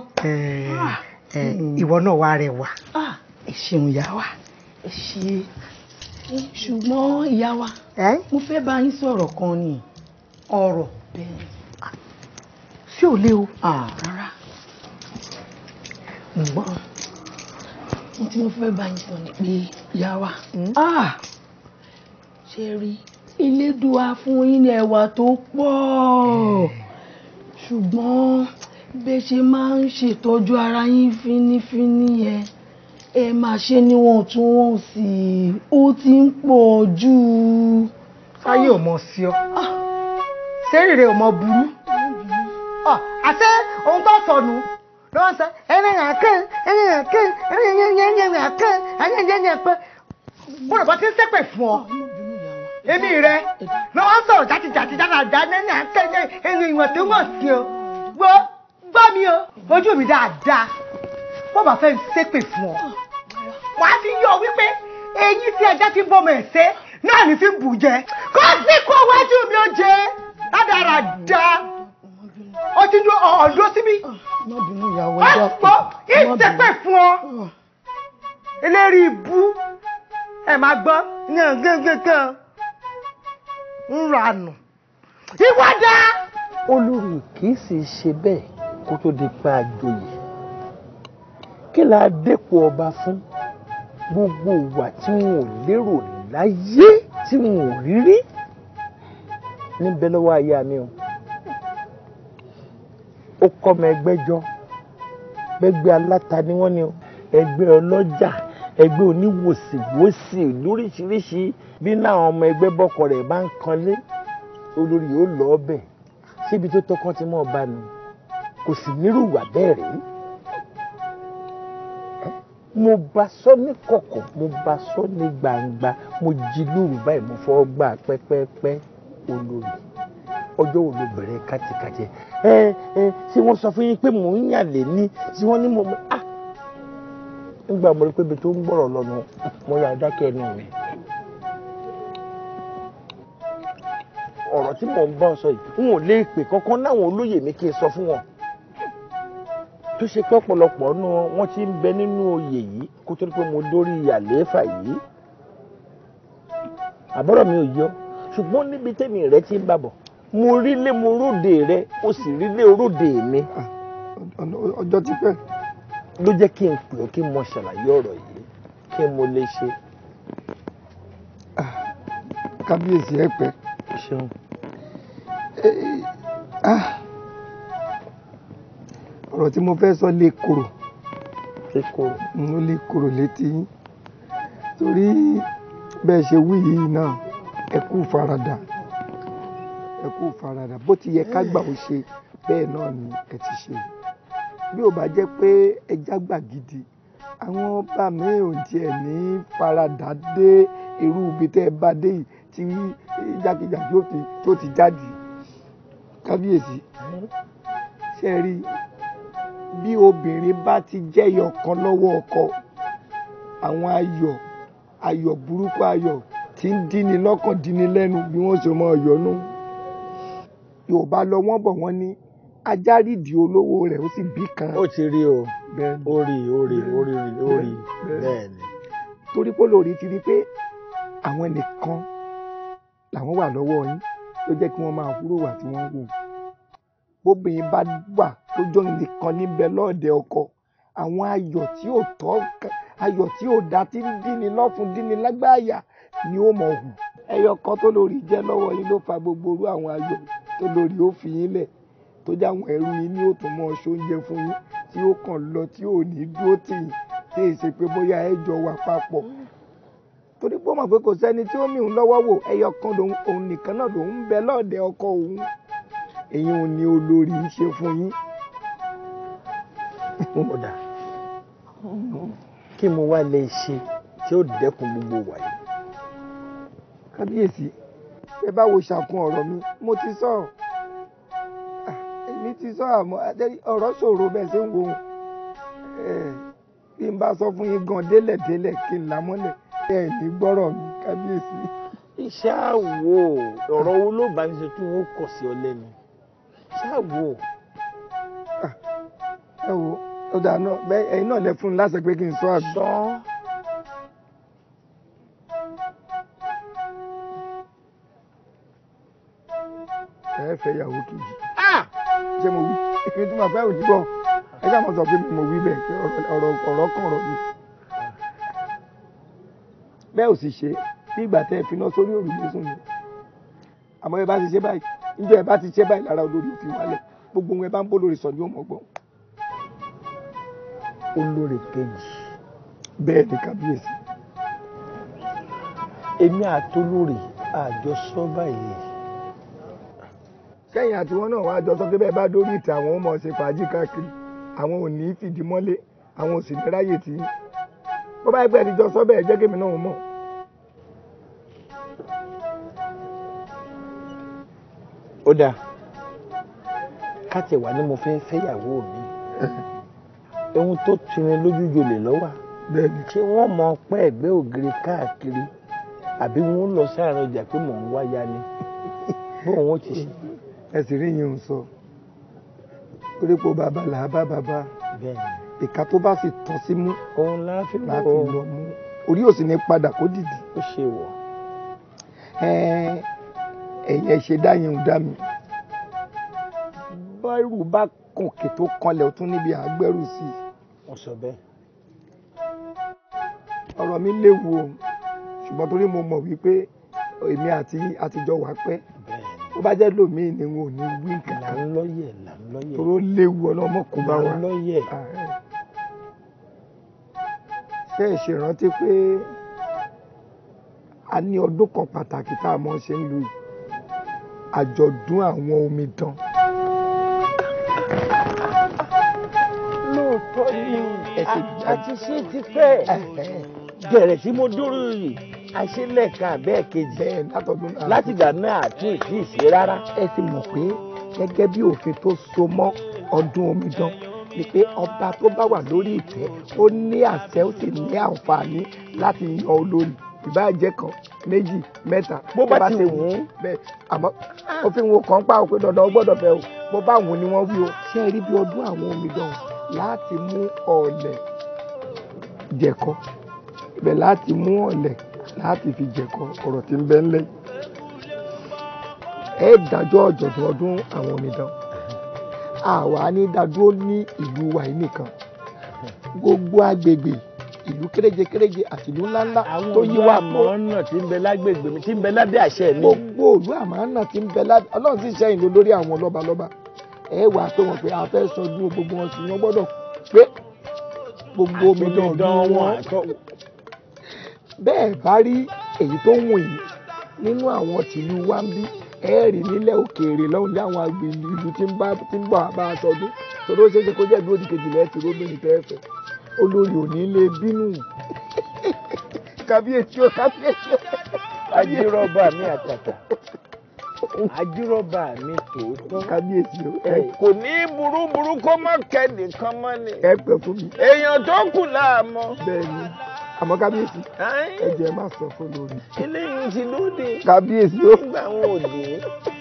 ìwọ náà wà rẹwà ẹ ṣeun ìyàwó ẹ ṣe ṣùgbọ́n ìyá wa mo fẹ́ bá yín sọ̀rọ̀ kan ni ọ̀rọ̀ bẹ́ẹ̀ sí ò lé o rárá ǹgbọ́n mo tí mo fẹ́ bá yín sọ ni pé ìyá wa ṣe rí Elédùà fún yín ní ẹwà tó pọ̀ ṣùgbọ́n bẹ́ẹ̀ ṣe máa ń ṣètọ́jú ara yín fínífíní yẹn ẹ máa ṣe níwọ̀ntúnwọ̀nsì ó ti ń pọ̀ jù. sáyé ò mọ sí ọ sẹ́rìrì ò mọ burú àṣẹ ohun tó sọnù ló ń sọ ẹnìyàn kan mo rò bá ti ń ṣépè fún ọ èmi rẹ lọ́wọ́ sọ̀rọ̀ jàtìjàtì dáadáa ẹnìyàn kan ẹni ìwọ̀n tó wọ̀n sí ọ gbọ́ mi o ojú mi dáadáa bó bá fẹ́ ṣépè fún ọ wà á fi yọ wípé eyín tí ajá ti ń bọ́ ọmọ ẹ̀sẹ̀ náà ní fi ń bù jẹ kó sì kó wájú mi ó jẹ ládàra dá ó ti dún ọ̀dọ́ síbí ó pọ̀ ìṣépè fún ọ eléri ibú ẹ máa gbọ́ yàn gángan ń ranù ìwádà.
olórí kì í sì ṣe bẹ́ẹ̀ kó tó di pa àjòyè kí la dépò ọba fún gbogbo ìwà tí wọn ò lérò láyé tí wọn ò rí rí níbẹ̀ lọ́wọ́ aya mi o. ó kọ́ ọmọ ẹgbẹ́ jọ gbẹgbẹ́ aláta ni wọ́n ní o ẹgbẹ́ ọlọ́jà ẹgbẹ́ oníwòsíwòsí lóríṣiríṣi bí náà ọmọ ẹgbẹ́ bọ́kọ rẹ̀ bá ń kanlé olórí yóò lọ ọbẹ̀ síbi tó tọkàn tí mọ́ ọba nù kò sì nírú ìwà bẹ́ẹ̀ rí. mo bá sọ ní kọ̀kọ̀ mo bá sọ ní gbangba mo jí lóru báyìí mo fọ́ gbà pẹ́pẹ́pẹ́ olórí ọjọ́ wo ló bẹ̀rẹ̀ kátikàtì ṣé wọ́n sọ fún yín pé mò ń yàn lé ní tí wọ́n ní mo nígbà mo rí pé ibi tó ń gbọ́rọ̀ lọ́nà mo yà dákẹ́ ẹnu mi. ọ̀rọ̀ tí mò ń bá ọ sọ yìí n ò lè pè kankan láwọn olóyè mi kí n sọ fún wọn tó ṣe pé ọ̀pọ̀lọpọ̀ nù wọ́n ti ń bẹ nínú oyè yìí kó tó rí pé mo dórí àlééfà yìí àbọ̀rọ̀ mi ò yọ ṣùgbọ́n níbi tẹ́mi rẹ ti ń bàbọ̀ mo rí lé mo róde rẹ ó sì rí lé oróde mi.
ọjọ́ ti pẹ́.
ló jẹ́ kí n pè ọ́ kí n mọ ṣàlàyé ọ̀rọ̀ yìí kí mo lè ṣe.
kábíyèsí ẹ pẹ́.
ṣeun.
ọ̀rọ̀ tí mo fẹ́ sọ lè korò.
mo
lè korò létí torí bẹ́ẹ̀ ṣe wí yìí náà ẹ kú faradà bó ti yẹ ká gbà ó ṣe bẹ́ẹ̀ náà ni ẹ ti ṣe bí ó bá jẹ́ pé ẹja gbà gidi àwọn ọba mi ò tiẹ̀ ní faradà dé irú ibi tẹ́ ẹ bá dé yìí tí jákèjádò tó ti jáde kábíyèsí ṣe rí bí obìnrin bá ti jẹ́yọ̀ kan lọ́wọ́ ọkọ àwọn ayọ̀ burúkú ayọ̀ tí ń díni lọ́kàn díni lẹ́nu bí wọ́n ṣe mọ ọ̀yọ́nú yorùbá lọ wọ́n bọ̀ wọ́n ní ajá rídìí olówó rẹ̀ ó sì bí kan.
ó ti rí o ó rí bẹ́ẹ̀ ni.
torí pé lórí ti rí pé àwọn nìkan làwọn wà lọ́wọ́ yín ló jẹ́ kí wọ́n máa húrò wà tí wọ́n ń wò. bóbìnrin bá wà tó jọ nìkan níbẹ̀ lọ́ọ̀dẹ ọkọ àwọn ayọ̀ tí ò tọ́ ayọ̀ tí ò dá tí ń díni lọ́fun díni lágbáàyà ni ó mọ̀ hù. ẹyọ kan tó lórí jẹ́ lọ́wọ́ yín ló fa gbogbo orú àwọn ayọ̀ tó lórí ó fi yín lẹ̀ tó jẹ́ àwọn ẹrú yín ní ó tún mọ́ ọṣọ oúnjẹ fún yín tí ó kàn lọ tí ò ní dúró tì yín tí èyí ṣe pé bóyá ẹ jọ wà papọ̀. torí pé ó mọ̀ pé kò sẹ́ni tí ó mì ń lọ́wọ́ wò ẹyọ kan òun nìkan náà lòun ń bẹ lọ́ọ̀dẹ ọkọ òun èyí ò ní olórí ń ṣe fún yín.
ọ̀dà kí mo wá lè ṣe tí ó dẹ́kun gbogbo wàyí.
kábíyèsí ẹ bá wo ṣàkun ọ̀rọ̀ mi mo ti sọ èmi ti sọ àmọ́ ọ̀rọ̀ ṣòro bẹ́ẹ̀ ṣe ń wo bí n bá sọ fún yín gan délẹ̀délẹ̀ kí n là mọ́lẹ̀ ẹ ní gbọ́rọ̀ mi kábíyèsí.
iṣẹ́ àwò ọ̀rọ̀ wo ló bá ń ṣe tí wọ́n kọ̀ sí ọ lẹ́nu iṣẹ́ àwò.
ẹ wo ọ̀dà náà bẹ́ẹ̀ ẹ̀yin náà lẹ fún un láṣẹ pé kí n sọ àgbọ̀. ẹ fẹ́ yàwó kejì. ṣé mo wí èmi tí mo fẹ́ òjì bọ̀ ẹ ṣáà mo sọ pé mo wí bẹ́ẹ̀ pé ọ̀rọ̀ kan ọ̀rọ̀ mi. bẹ́ẹ̀ ò sì ṣe bí ìgbà tẹ́ ẹ fi iná sórí òrùlé sùn ni àmọ́ ẹ bá ti ṣe báyìí níjọ́ ẹ bá ti ṣe báyìí lára olórí òfin wálẹ̀ gbogbo wọn ẹ bá ń bó lórí sọ̀jú ọmọ gbọ́n.
olórí kejì.
bẹ́ẹ̀ ni kábíyèsí.
èmi àtolórí àjọsọ báyìí.
sẹ́yìn àti wọn náà wá jọ sọ pé bẹ́ẹ̀ bá dórí ìtẹ̀ àwọn ọmọ ṣe fàájì káàkiri àwọn ò ní fìdí mọ́lé àwọn ò sì ní ráyè tí bó bá ẹgbẹ́ ìdíjọ sọ bẹ́ẹ̀ jẹ́ kémi náà mọ̀.
ó dáa kátẹ̀wá ni mo fẹ́ fẹ́yàwó mi ohun tó tini lójú jolè lọ́wọ́ ṣé wọ́n mọ pẹ́ ẹ̀gbẹ́ ògiri káàkiri àbí wọ́n lọ sáàrin ọjà pé mò ń wáyà ni bóun ó ti ṣe.
ẹ sì rí yín ń sọ torí pé bàbá là á bá bàbá ìka tó bá sì tọ́ sí mú
òun láti
lọ mú orí ò sì ní padà kó dìdì.
ó ṣe wọ̀.
ẹ̀yẹ ṣe dáyìn dá mi báyìí bá kòkè tó kanlẹ̀ ó tún níbi àgbẹ̀rù sí i.
wọ́n sọ bẹ́ẹ̀.
ọ̀rọ̀ mi léwu o ṣùgbọ́n torí mo mọ̀ wípé èmi àti àtijọ́ wà pẹ́ tó bá jẹ́ lómìn ni wọn ò ní wí nǹkan kan.
là ń lọ́yẹ̀.
toró léwu ọlọ́mọ kò bá wa.
là ń lọ́yẹ̀.
ṣé ẹ ṣèrántí pé a ní ọdún kan pàtàkì tá a mọ̀ ṣe ń lu yìí àjọ̀dún àwọn omidan.
lóòótọ́ ni àti ṣe ti fẹ́ bẹ̀rẹ̀ tí mo dúró yìí àṣelẹ̀ka bẹ́ẹ̀ kejì láti ìgbà náà àti ìdí ìṣe rárá.
ẹ ti mọ̀ pé gẹ́gẹ́ bí òfin tó so mọ́ ọdún omidan ni pé ọba tó bá wà lórí ìtẹ́ ó ní àṣẹ ó sì ní àǹfààní láti yan olórí ìbáàjẹ́ kan méjì mẹ́ta
bó bá ti wù ú
bẹ́ẹ̀ àmọ́ òfin wo kàn pa òpin dandan ó gbọ́dọ̀ fẹ́ o bó bá wù ú ni wọ́n wí o. ṣé ẹ rí bí ọdún àwọn omidan láti mú ọ̀lẹ̀ jẹ̀kọ ibẹ̀ láti mú ọ̀lẹ̀ láti fi jẹ̀kọ ọ̀rọ̀ tí ń bẹ ńlẹ̀ ẹ dájọ́ ọ̀jọ̀dún ọdún àwọn omidan àwa ní dádúró ní ìlú wa yìí nìkan gbogbo agbègbè ìlú kéréje àti ìlú ńláńlá tó yí wá pọ̀.
àwọn àmọ́ náà tí ń bẹ lágbègbè mi tí ń bẹ lábẹ́ àṣẹ mi.
gbogbo ìlú àmọ́ náà tí ń bẹ lábẹ́ ọlọ́run sì ṣẹ́yìn ló lórí àwọn lọ́balọ́ba ẹ wàá pé wọn pé a fẹ́ sọdún gbogbo wọn sì wọ́n gbọ́dọ̀ pé gbogbo omidan ọdún wọn. bẹ́ẹ̀ bá rí èyí tó wù yìí nínú àwọn tìlú wa ń bí ẹ̀ẹ́rì nílẹ̀ òkèèrè lọ́hùn ní àwọn agbègbè ìlú tí ń bọ̀ bá a sọdún torí ó ṣeé ṣe kó jẹ́ ìlú òdìkejì lẹ́ẹ̀tì róbìnrin tẹ́ẹ̀fẹ̀ olórí ò ní lè bínú kábíyèsí o.
ajírọ́bà mi àtàtà ajírọ́bà mi tòótọ́.
kábíyèsí o.
kò ní burúburú kó má kẹ́ni kan mọ́ ni.
ẹ pẹ́ fún mi.
èèyàn tó kù láàmú.
bẹ́ẹ̀ni àmọ́ kábíyèsí ẹ jẹ́ má sọ fún lórí.
eléyìí ti lóde.
kábíyèsí o.
nígbà wọn ò dé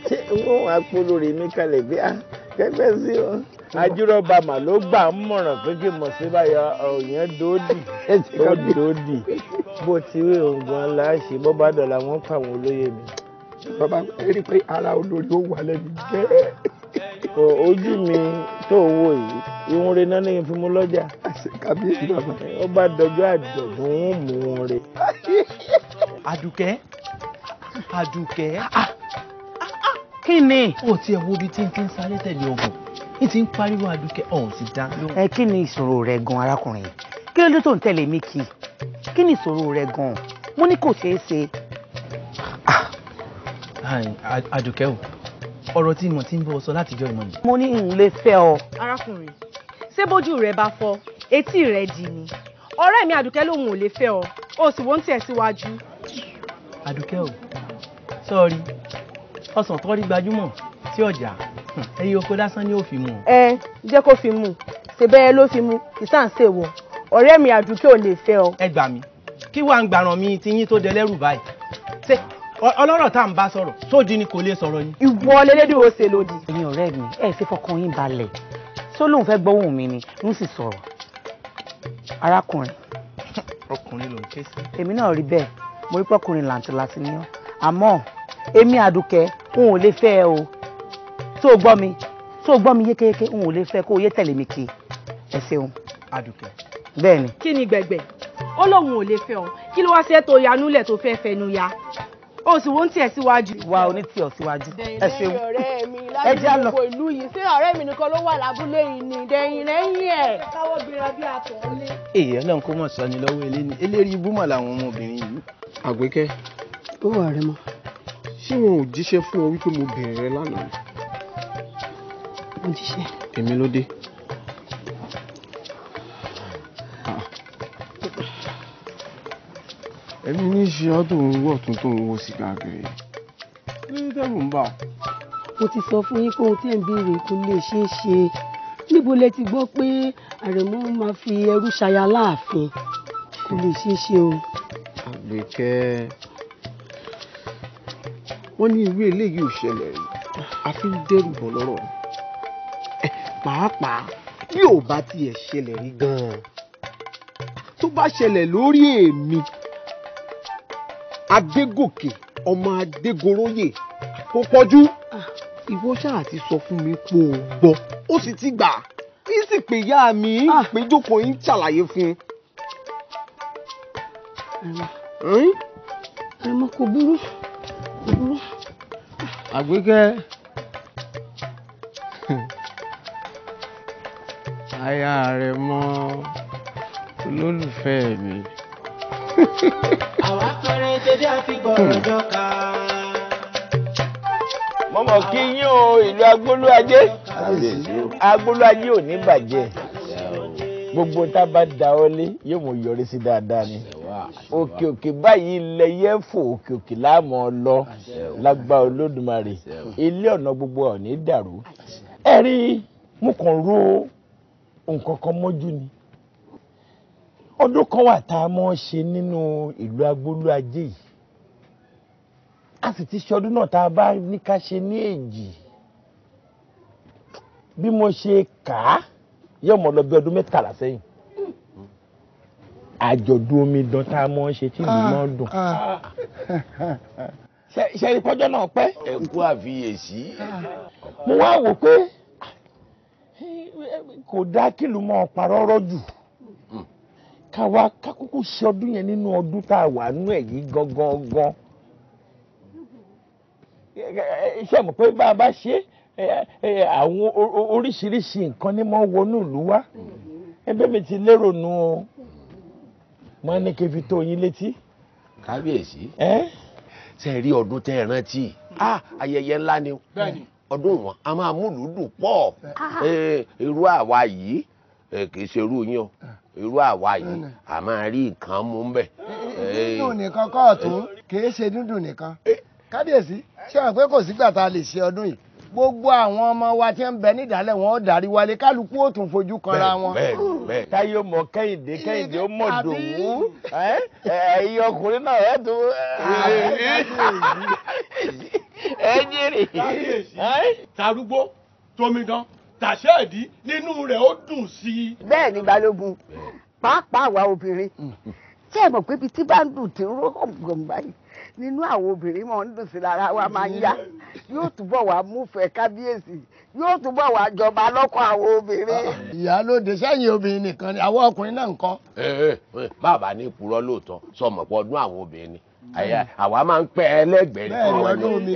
ṣé wọn wàá polórí mi kalẹ̀ bí kẹ́gbẹ́ sí ọ. ajírọ́bà mà ló gbà ń mọ̀ràn pé kí mọ̀ sí báyọ̀ ọ̀yàn dòódì ó dòódì bó ti rí òǹgàn láṣẹ bó bá dọ̀la wọn fà wọn olóyè mi.
bàbá ẹ rí i pé ara olórí ó wà lẹ́nu jẹ́.
ojú mi tó wò yìí ìwọ̀n rẹ̀ náà ní fi mú lọ́jà.
kábíyèsí bàbá.
ó bá dọjọ́ àjọ̀dún wọn mú wọn rẹ̀.
Àdùkẹ́ kí ni. ó tiẹ̀ wo ibi tí n ti ń sáré tẹ̀lé ọkọ̀ n ti ń pariwo Àdùkẹ́ ọ̀hún ti dá lóhùn.
ẹ kí ni ìṣòro rẹ gan arákùnrin kí ló dé tó ń tẹ̀lé mi kí ni ìṣòro rẹ gan mo ní kò ṣeé ṣe.
Àdùkẹ́ o ọ̀rọ̀ tí mo ti ń bọ̀ sọ látijọ́ ìmọ̀ mi.
mo ní n lè fẹ́ ọ.
arákùnrin ṣé bójú rẹ bá fọ́ etí rẹ dì ní ọ̀rẹ́ mi Àdùkẹ́ lòun ò lè fẹ́ ọ o sì wọ́n ń tẹ̀ síwájú.
Àdùkẹ́ o sọ́ọ̀rì ọsàn tó rí gbajúmọ̀ tí ọjà ẹyẹ oko lásán ni ó fi mú.
ẹ jẹ́ kó fi mú ṣe bẹ́ẹ̀ ló fi mú ìsàn ṣe wọ̀ ọ̀rẹ́ mi Àdùkẹ́ ò lè fẹ́ ọ.
ẹ gbà mí kí wàá ń gbàràn mi ti yín tó dẹlẹ́rù báyìí ṣé ọlọ́rọ̀ tá à ń bá sọ̀rọ̀ sóòdì ni kò lè sọ̀rọ̀ yín.
ìwọ lélẹ́dì ó ṣe lòdì.
ẹ̀yin ọ̀rẹ́ mi ẹ ṣe fọkàn yín balẹ̀ só lóun fẹ́ gbọ́hùn mi ni ń sì sọ̀rọ̀ arákùnrin.
ọkùnrin ló ń ké sí.
èmi náà rí bẹ́ẹ̀ mo rí pọ́kùnrin làǹtìlàǹtì ni ọ́ àmọ́ èmi Àdùkẹ́ n ò lè fẹ́ ẹ o tó o gbọ́ mi yékéyéké n ò lè fẹ́ kó o yé tẹ̀lé mi kí ẹ ṣeun.
Àdùkẹ́.
bẹ́ẹ̀ ni.
kí ni gbẹ̀gbẹ̀ ó lóun ò lè fẹ́ ọ kí ló wá ṣe tó yanúlẹ̀ tó fẹ́ fẹnu ya o sì wọ́n ń tiẹ̀ síwájú.
wa ò ní tiẹ̀ síwájú. ẹ ṣeun.
ọ̀rẹ́ mi láti gbogbo ìlú yìí ṣé ọ̀rẹ́ mi nìkan ló wà lábúlé yìí ni dẹ̀yìn lẹ́yìn ẹ̀. káwọ́ gbéra bí àtọ̀ọ́lé.
èyí ọlọ́run kó mọ̀ sọ ni lọ́wọ́ eléni eléri ibú mọ̀ làwọn ọmọbìnrin yìí.
Àgbékẹ́.
ó wà rẹ mọ.
ṣé wọn ò jíṣẹ́ fún ọ wípé mo bèrè rẹ lánàá?
mo jíṣẹ́.
èmi ló dé. ẹbí ní ṣe ọ́ tó ń wọ̀ tó ń wo sí káàkiri ní tẹ́lù ń bà.
mo ti sọ fún yín pé ohun tí ẹ̀ ń béèrè kò lè ṣeé ṣe níbo lẹ ti gbọ́ pé Àrẹ̀mú máa fi ẹrú ṣaya láàfin kò lè ṣeé ṣe o.
Àgbékẹ́ wọ́n ní ìwé eléyìí ò ṣẹlẹ̀ rí a fi ń dẹ́rù bọ̀ lọ́rọ̀ pàápàá
bí ò bá tiẹ̀ ṣẹlẹ̀ rí gan-an tó bá ṣẹlẹ̀ lórí èmi Adégòkè ọmọ Adégoróyè kò pọ̀jù ìwọ ṣáà ti sọ fún mi pé o gbọ́ ó sì ti gbà kí sì pé ìyá mi pé jókòó yín ṣàlàyé fún un.
Àrẹ̀mọ kò burú kò burú.
Àgbékẹ́ aya rẹ̀ mọ olólùfẹ́ mi.
àwa pẹrẹ dédé àfi gbọ́rọ̀ jọ ká.
mọ̀mọ́ kí yín o ìlú Agbólúajé Agbólúajé ò ní bàjẹ́ gbogbo tá a bá da ọ lé yóò mú yọrí sí dáadáa ni òkè òkè báyìí ilẹ̀ yẹ́ fò òkè òkè láàmú ọ lọ lágbá Olódùmarè ilé ọ̀nà gbogbo ọ̀ ní dàrú ẹ rí mo kàn ro nǹkan kan mọ́jú ni ọdún kan wà tá a mọ̀ ṣe nínú ìlú Agbólúajé yìí a sì ti ṣe ọdún náà tá a bá ní ká ṣe ní èjì bí mo ṣe kà á yóò mọ̀ lọ bí ọdún 13 sẹ́yìn àjọ̀dún omidan tá a mọ̀ ṣe tí ìlú náà dùn ṣe ìpọ́jọ́ náà pẹ́.
ẹ kú àfiyèsí.
mo wá wò pé kò dá kìlú mọ́ parọ́rọ́ jù káwa kákókó ṣe ọdún yẹn nínú ọdún tá a wà nú ẹ̀ yìí gangan iṣẹ́ mọ̀ pé bá a bá ṣe àwọn oríṣiríṣi nǹkan ní mọ́ wọnú ìlú wa ẹgbẹ́ mi ti lérò nù ọ́ mọ́ ní kí n fi tó yín létí.
Kábíyèsí ṣe rí ọdún tẹ́ ẹ rántí ayẹyẹ ńlá ni ọdún wọn a máa múlùú dùn pọ̀ irú àwa yìí kì í ṣe irú yín o irú àwa yìí a máa rí nǹkan mú bẹ́ẹ̀.
dúdùn nìkan kọ́ọ̀tún kì í ṣe dúdùn nìkan Kábíyèsí ṣé wọn pé kò sígbà tá a lè ṣe ọdún yìí gbogbo àwọn ọmọ wa tí ń bẹ nídàálẹ̀ wọn ó darí wálé kálukú ó tún fojú kanra wọn.
táyé mọ Kẹ́hìndé ó mọ Dòwú ẹ̀yin ọkùnrin náà ẹ tó ẹ jèrè.
Tarúgbó Tómidán Tàṣẹ́ẹ̀dí nínú rẹ̀ ó dùn sí i.
bẹ́ẹ̀ ni Balógun pàápàá àwa obìnrin tí ẹ mọ̀ pé ibi tí bá ń dùn tí ń ró ọ̀gbọ̀n báyìí nínú àwọn obìnrin mọ̀ ń dùn sí lára wa máa ń yá yóò túbọ̀ wá múfẹ̀ẹ́ Kábíyèsí yóò túbọ̀ wá jọba lọ́kọ̀ àwọn obìnrin.
Ìyálóde sẹ́yìn obìnrin nìkan ni àwọn ọkùnrin náà ń kọ́.
bàbá ní ìpurọ́ lóòótọ́ sọmọ pọ̀ ọdún àwọn obìnrin ni àwa máa ń pẹ́ ẹlẹ́gbẹ̀ẹ́ ní wọn ni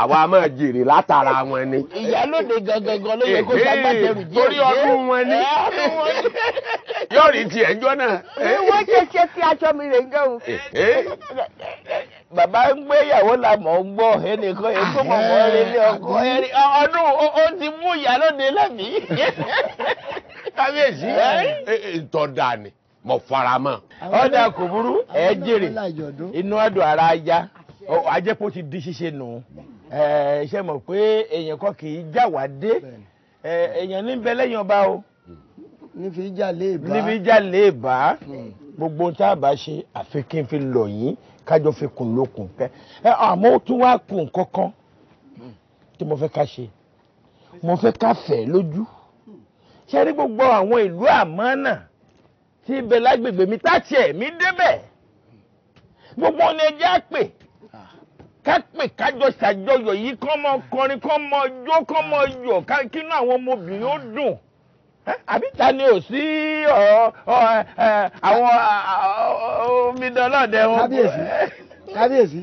àwa máa jèrè látara wọn ni.
Ìyálóde gangan ló yẹ kó sábàtẹrù díẹ̀
torí ọdún wọn ni yóò rí tiẹ̀ jọ náà.
wọ́n ṣe tí aṣọ mi rè ń jẹun.
bàbá ń gbé ìyàwó la mọ̀ ń gbọ́ ẹnìkan yẹn tó mọ̀ mọ́ ilé ọkọ ọdún ó ti mú Ìyálóde lẹ́mìí.
Kábíyèsí ìtọ́da ni mo fara mọ́.
ọ̀dà kò burú ẹ jèrè inú ọdún ara ajá ajẹ́pọ̀ ti di ṣíṣe nù ṣe mọ̀ pé èèyàn kan kì í já wá dé èèyàn níbẹ̀ lẹ́yìn ọba o
nífi jà
lè bá gbogbo tá a bá ṣe àfi kí n fi lọ yín kájọ fi kùn lókun pẹ́ àmọ́ ó tún wá kùn kankan tí mo fẹ́ ká ṣe mo fẹ́ ká fẹ̀ lójú ṣe rí gbogbo àwọn ìlú àmọ́nà tí ibẹ̀ lágbègbè mi táti ẹ̀mí débẹ̀ gbogbo ní ẹjẹ́ àpè ká pè kájọ ṣàjọyọ̀ yìí kọ́ mọ kọrin kọ́ mọ jó kọ́ mọ yọ̀ kínú àwọn ọmọbìnrin ó dùn àbí ta ni ò sí àwọn omidan lọ́dẹ wọn.
Kábíyèsí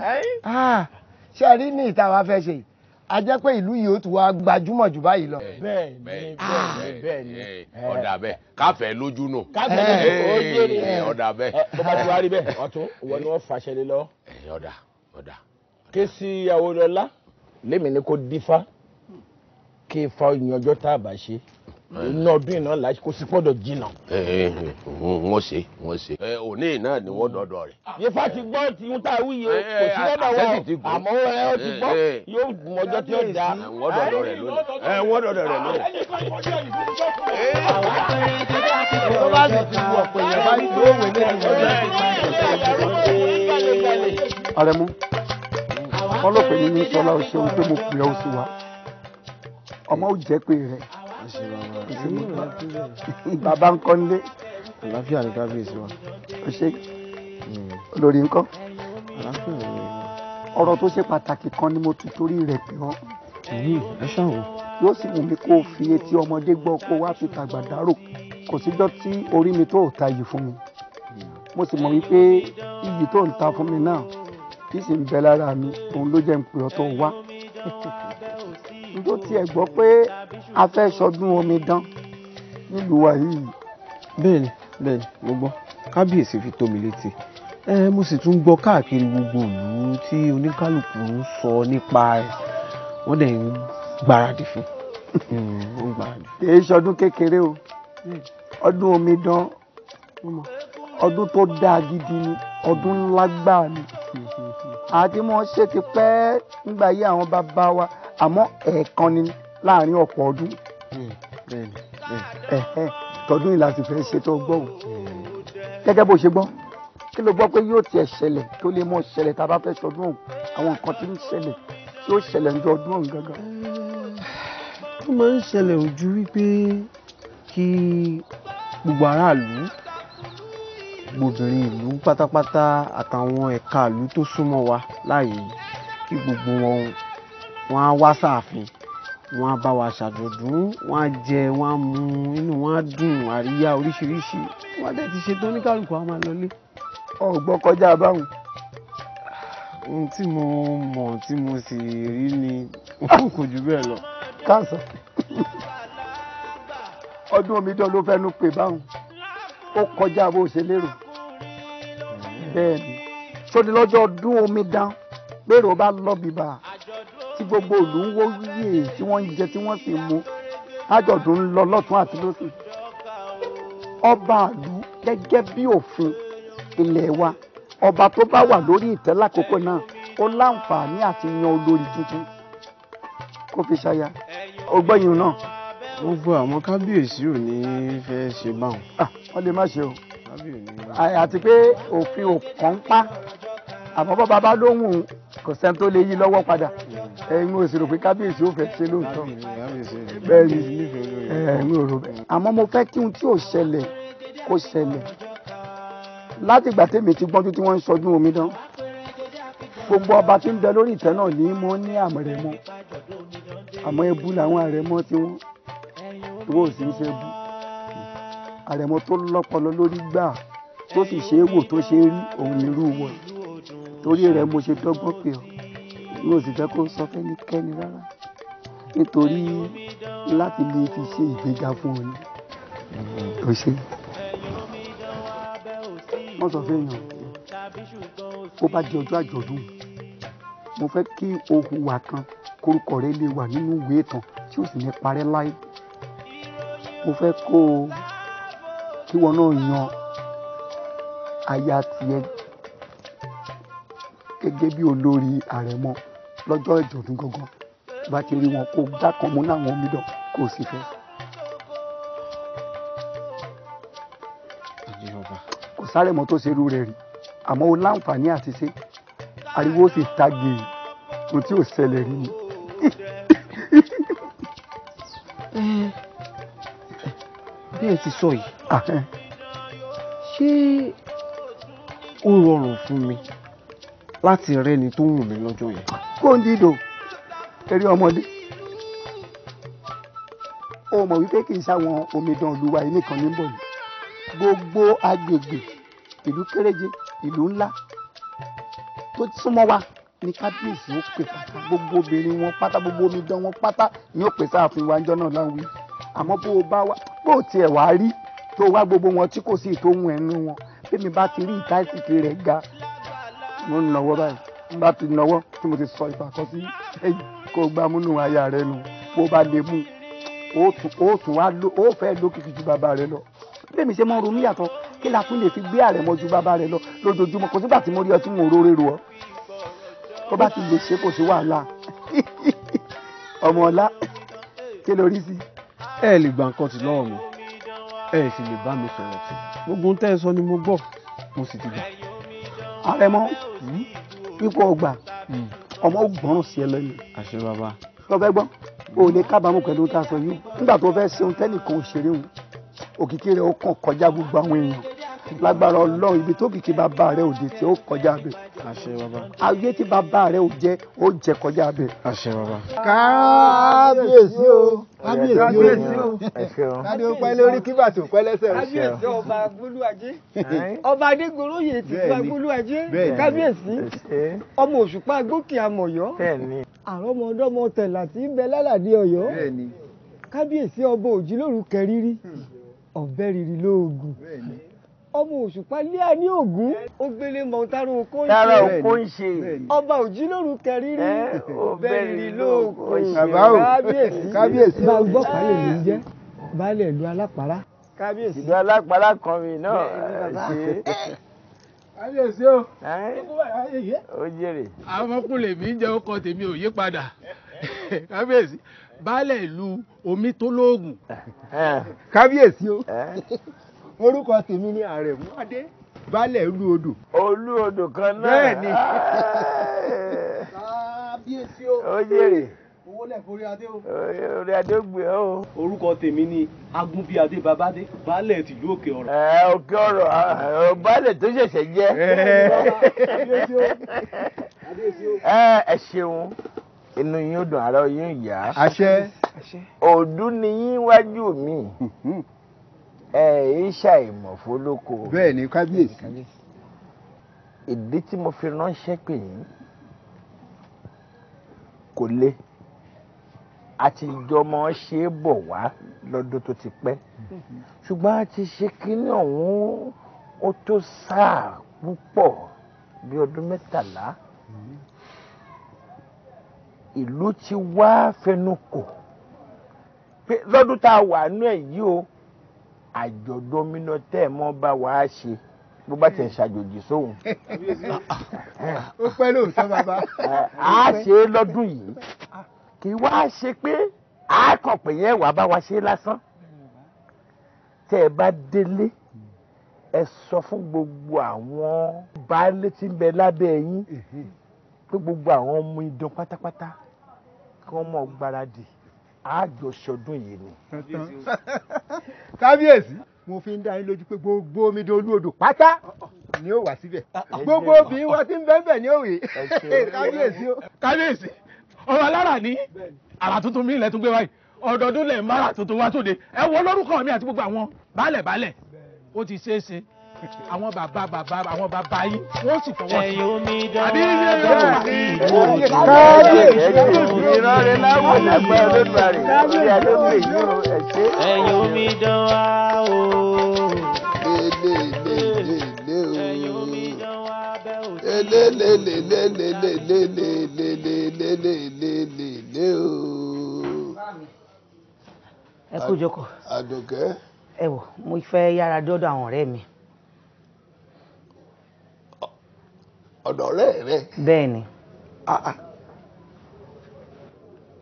ṣe rí ní ìta wa fẹ́ ṣe a jẹ́ pé ìlú yìí ó tún wá gbajúmọ̀ jù báyìí lọ.
bẹ́ẹ̀ ni
ọ̀dà bẹ́ẹ̀ káfẹ́ lójú nù.
káfẹ́ lójú ó jèrè
ọ̀dà bẹ́ẹ̀.
bó bá ti wá rí bẹ́ẹ̀ ọ̀tún ìwọ ni wọ́n fàṣẹ lé lọ.
ọ̀dà.
ké sí Awólọ́lá lémi ni kò dífá kí fa ìyànjọ́ tá a bá ṣe iná ọdún iná láti kó sí pọ́dọ̀ jìnnà.
wọ́n ṣe òní náà ni wọ́n dọ́dọ̀ rẹ̀.
Ifá ti gbọ́ tí ń ta wíyẹ kò sí lọ́dọ̀ wọn àmọ́ ó ti gbọ́ yóò mọjọ́ tí ó dá.
wọ́n dọ́dọ̀ rẹ̀ lónìí.
tó bá sì ti wù ọ̀pọ̀ èèyàn bá ti ó wẹ̀ lẹ́nu ọjọ́.
Àrẹ̀mú ọlọ́pàá yìí ní sọlá o ṣeun pé mo pè ọ́ sí wa ọmọ ò jẹ́ pé rẹ̀ bàbá ń kọ́ nílé.
àlàáfíà ní kábíyèsí wa.
ó ṣe olórí ńkọ́.
àlàáfíà ní.
ọ̀rọ̀ tó ṣe pàtàkì kan ni mo ti torí rẹ̀ pè ọ́.
ẹ ṣàwọ̀.
yóò sì wù mí kó o fi etí ọmọdé gbọ́ kó wá fi tàgbà dárò kò síjọ́ tí orí mi tó ta yìí fún mi. mo sì mọ̀ wípé iyì tó ń ta fún mi náà tí sì ń bẹ lára mi òun ló jẹ́ ń pè ọ́ tó wá. njó tiẹ̀ gbọ́ pé a fẹ́ ṣọdún omidan nílùú wa yìí.
bẹ́ẹ̀ni mo gbọ́ kábíyèsí fi tó mi létí mo sì tún gbọ́ káàkiri gbogbo ìlú tí oníkálùkù ń sọ nípa ẹ̀ wọ́n dẹ̀ ń gbáradì fún un gbáradì.
kì í ṣọdún kékeré o ọdún omidan ọdún tó dáa gidi ni ọdún ńlá gbáà ni àti mo ṣe ti pẹ́ nígbà yí àwọn bàbá wa àmọ́ ẹ̀ẹ̀kan ni láàrin ọ̀pọ̀ ọdún tọdún yìí láti fẹ́ ṣe tó gbọ́ o gẹ́gẹ́ bó ṣe gbọ́ kí ló gbọ́ pé yóò tiẹ̀ ṣẹlẹ̀ tó lè mọ́ ṣẹlẹ̀ tá a bá fẹ́ ṣọdún ọ̀hún àwọn nǹkan tí ń ṣẹlẹ̀ yóò ṣẹlẹ̀ ní ọdún ọ̀hún gangan.
ó máa ń ṣẹlẹ̀ ojú wípé kí gbogbo aráàlú gbòbìnrin ìlú pátápátá àtàwọn ẹ̀ka ìlú tó súnmọ́ wa láàyè kí gbogbo wọn á wá sáàfin wọn á bá wa ṣàjọ̀dún wọn á jẹ wọn á mu inú wọn á dùn àríyá oríṣiríṣi wọn á dẹ̀ ti ṣetán oníkálùkù á máa lọlé.
ọgbọ́n kọjá báwọn.
ohun tí mo mọ̀ tí mo sì rí ni kò jù bẹ́ẹ̀ lọ.
káàsán ọdún omidan ló fẹ́nu pè báwọn ó kọjá bó ṣe lérò bẹ́ẹ̀ ni sódì lọ́jọ́ ọdún omidan gbèrò bá lọ bíbá tí gbogbo ìlú ń wó yíyè tí wọ́n ń jẹ tí wọ́n sì mú ájọ̀dún ń lọ lọ́tún àti lósì ọba ìlú gẹ́gẹ́ bí òfin ilẹ̀ wa ọba tó bá wà lórí ìtẹ́ lákòókò náà ó láǹfààní àti yan olórí tuntun kó fi ṣaya ọgbọ́yìn náà.
wọ́n gbọ́ àmọ́ kábíyèsí ò ní fẹ́ ṣe báwọn.
wọ́n lè má ṣe o àti pé òfin ò kàn ń pa àmọ́ bọ́ bàbá lóhùn kò sẹ́ni tó lè yí lọ́wọ́ padà ẹ̀yin ò sì rò pé kábíyèsí ò fẹ́ ṣe lóòótọ́ bẹ́ẹ̀ ni ẹ̀yin ò rò bẹ́ẹ̀. àmọ́ mo fẹ́ kí ohun tí ò ṣẹlẹ̀ kó ṣẹlẹ̀ láti ìgbà tèmi ti gbọ́njú tí wọ́n ń sọdún omidan gbogbo ọba tí ń bẹ lórí ìtẹ́ náà ní mọ́ ní àmọ̀rẹ́mọ́ àmọ́ ebu làwọn àrẹ̀mọ tí wọ́n ìwọ ò sì ń ṣe ebu àrẹ̀mọ tó lọ́pọlọ lórí gbà tó sì ṣe é wò tó ṣe é rí òun nírú wọn torí rẹ̀ mo ṣe dọ́gbọ́n pé ọ mi ò sì fẹ́ kó sọ fẹ́nikẹ́ni rárá nítorí láti lè fi ṣe ìgbéga fún ọ ni ó ṣe wọ́n sọ fẹ́ yàn ó bá di ọjọ́ àjọ̀dún mo fẹ́ kí ohun wà kan kórúkọ rẹ lè wà nínú ìwé ìtàn tí ó sì ní parẹ́ láé mo fẹ́ kó o kí wọn náà yan aya tiẹ̀ gẹ́gẹ́ bí olórí àrẹ̀mọ lọ́jọ́ ìjọ̀dún gangan bá ti rí wọn kó gbá kan mú náà wọn omidan kó o sì fẹ́. kò sáré mọ́ tó ṣerú rẹ̀ rí àmọ́ o láǹfààní àti ṣe ariwo sì ta gèè ohun tí ò ṣẹlẹ̀ rí ni.
bí ẹ ti sọ yìí ṣé ó rọrùn fún mi láti rẹ́ni tó wù mí lọ́jọ́ yẹn.
kó ń dídò eré ọmọdé ó mọ̀ wípé kì í ṣàwọn omidan olúwa yìí nìkan ní bọ̀ ní gbogbo agbègbè ìlú kéréje ìlú ńlá tó súnmọ́ wa ní kábíyèsí ó pè pátá gbogbo obìnrin wọn pátá gbogbo omidan wọn pátá ni ó pè sáàfin wa ńjọ́ náà láwùí àmọ́ bó o bá wá bó o tiẹ̀ wá rí tó wá gbogbo wọn tí kò sí ìtòhun ẹnu wọn bí mi bá ti rí ìtàìsìkì rẹ̀ ga mo ń nọwọ́ báyìí n bá ti nọwọ́ tí mo ti sọ ìfàkọ́ sí ẹ̀yìn kó o gbá múnú aya rẹ nù bó o bá lè mú o tún wá ó fẹ́ lókìkí ju bàbá rẹ lọ bí mi ṣe mọ́ ronú yàtọ̀ kí la tún lè fi gbé àrẹ̀mọ ju bàbá rẹ lọ lójoojúmọ́ kò sígbà tí mo rí ọ tí mo rórè ro ọ tó bá ti lè ṣe kò sí wàhálà ọmọ ọlá kí ló rí sí.
ẹ lè gba nǹkan tí lọ́wọ́ mi ẹ sì lè bá mi sọ̀rọ̀ tí gbogbo ń tẹ́ ẹ sọ ni mo gbọ́ mo sì ti gbà.
àrẹ̀mọ pípọ̀ ọgbà ọmọ gbọ́ràn sí ẹ lẹ́nu.
àṣẹ bàbá.
tó fẹ́ gbọ́
o lè kábàámọ̀ pẹ̀lú tá a sọ yìí nígbà tó fẹ́ ṣeun tẹ́nìkan òṣèré òun òkìkí rẹ̀ ó kàn kọjá gbogbo àwọn èèyàn lágbára Ọlọ́run ibi tó kìkì bàbá rẹ̀ òde tí ó kọjá bẹ̀.
àṣẹ bàbá.
ayé tí bàbá rẹ̀ ò jẹ́ ó jẹ kọjá bẹ̀.
àṣẹ bàbá.
kábíyèsí o
kábíyèsí o
kádé ó pẹ́ lórí kí bàtò pẹ́ lẹ́sẹ̀.
kábíyèsí ọba Gbólúwàjé ọba Adégoróyè ti gba Gbólúwàjé kábíyèsí ọmọ Òṣùpá Gbókè Amọ̀yọ́ àrọ́mọdọ́mọ tẹ̀là tí ń bẹ lálàdé Ọ̀yọ́ kábíyèsí ọba Òjìlóru Kẹrírí ọ̀bẹ rírì lóògùn ọmọ Òṣùpá Líà ní Ògún ó gbélé mọ̀ntáró okó ń ṣe ọba Òjìlóru Kẹrírí ọ̀bẹ rírì lóògùn kábíyèsí bá gbọ́ pálẹ̀ mi jẹ́ baálẹ̀ ìlú Alápàrá kábíyèsí ìlú Alápàrá kan mi náà ṣe
kábíyèsí o
ó jèrè.
àwọn ọmọkùnrin mi ń jẹ́ ọkọ tèmi ò yí padà kábíyèsí baálẹ̀ ìlú omi tó lóògùn.
kábíyèsí o orúkọ tèmi ní Àrẹ̀mú Adé baálẹ̀ ìlú odò.
olú odò kan náà.
bẹ́ẹ̀ni.
kábíyèsí o ó jèrè.
owó lẹ̀ forí adé o.
orí adé gbé o.
orúkọ tèmi ní Agúnbíadé Babádé baálẹ̀ tìlú Òkè Ọ̀rọ̀.
Òkè Ọ̀rọ̀ baálẹ̀ tó ṣẹ̀ṣẹ̀ jẹ́. ẹ ṣeun inú yín ó dùn ara yín yá.
àṣẹ.
òdú ni yín wájú mi ẹ ṣàìmọ̀ fólókò.
bẹ́ẹ̀ ni kábíyèsí.
ìdí tí mo fi ránṣẹ́ pè yín kò le àtijọ́ mọ́ ṣe é bọ̀ wá lọ́dún tó ti pẹ́ ṣùgbọ́n a ti ṣe kínní ọ̀hún ó tó sáà púpọ̀ bí ọdún 13 ìlú ti wá fẹnu kò pé lọ́dún tá a wà nú ẹ̀ yìí o àjọ̀dún ominá tẹ́ ẹ̀ mọ́ bá wa ṣe bó bá tẹ̀ ṣàjòjì sóhun.
ó pẹ́ lóòótọ́ bàbá.
a ṣe é lọ́dún yìí kì í wá ṣe pé a kàn pé yẹn wàá bá wa ṣe lásán tẹ́ ẹ bá délé ẹ sọ fún gbogbo àwọn baálé tí ń bẹ lábẹ́ yín pé gbogbo àwọn ọmọ idán pátápátá kí wọ́n mọ̀ gbáradì àjọṣọdún yìí ni.
kábíyèsí mo fi ń dá yín lójú pé gbogbo omidan olú odò pátá ni ó wà síbẹ̀ gbogbo obìnrin wọn tí ń bẹ́ẹ̀ bẹ́ẹ̀ ni ó wè kábíyèsí o.
kábíyèsí ọ̀rọ̀ alára ní àrà tuntun mi ilẹ̀ tún gbé wáyé ọ̀dọ̀ọdún lẹ̀ mára tuntun wá sóde ẹ wo lórúkọ mi àti gbogbo àwọn baálẹ̀ ó ti ṣeé ṣe àwọn bàbá àwọn bàbá yìí wọ́n sì fọwọ́ sí.
ẹ̀yin omi dán
àbí
ìrọ̀rẹ́ láwọn lágbá olódùmarè lórí adókè yìí ó ẹ̀ṣẹ́.
ẹ̀yin omi dán wá o.
ẹ̀yin omi dán wá bẹ́ òsì.
ẹ kú jókòó.
Àdùkẹ́.
ẹ wò mo fẹ́ yára dọ́dọ̀ àwọn ọ̀rẹ́ mi.
ọ̀dọ̀ ọ̀rẹ́ rẹ.
bẹ́ẹ̀ ni.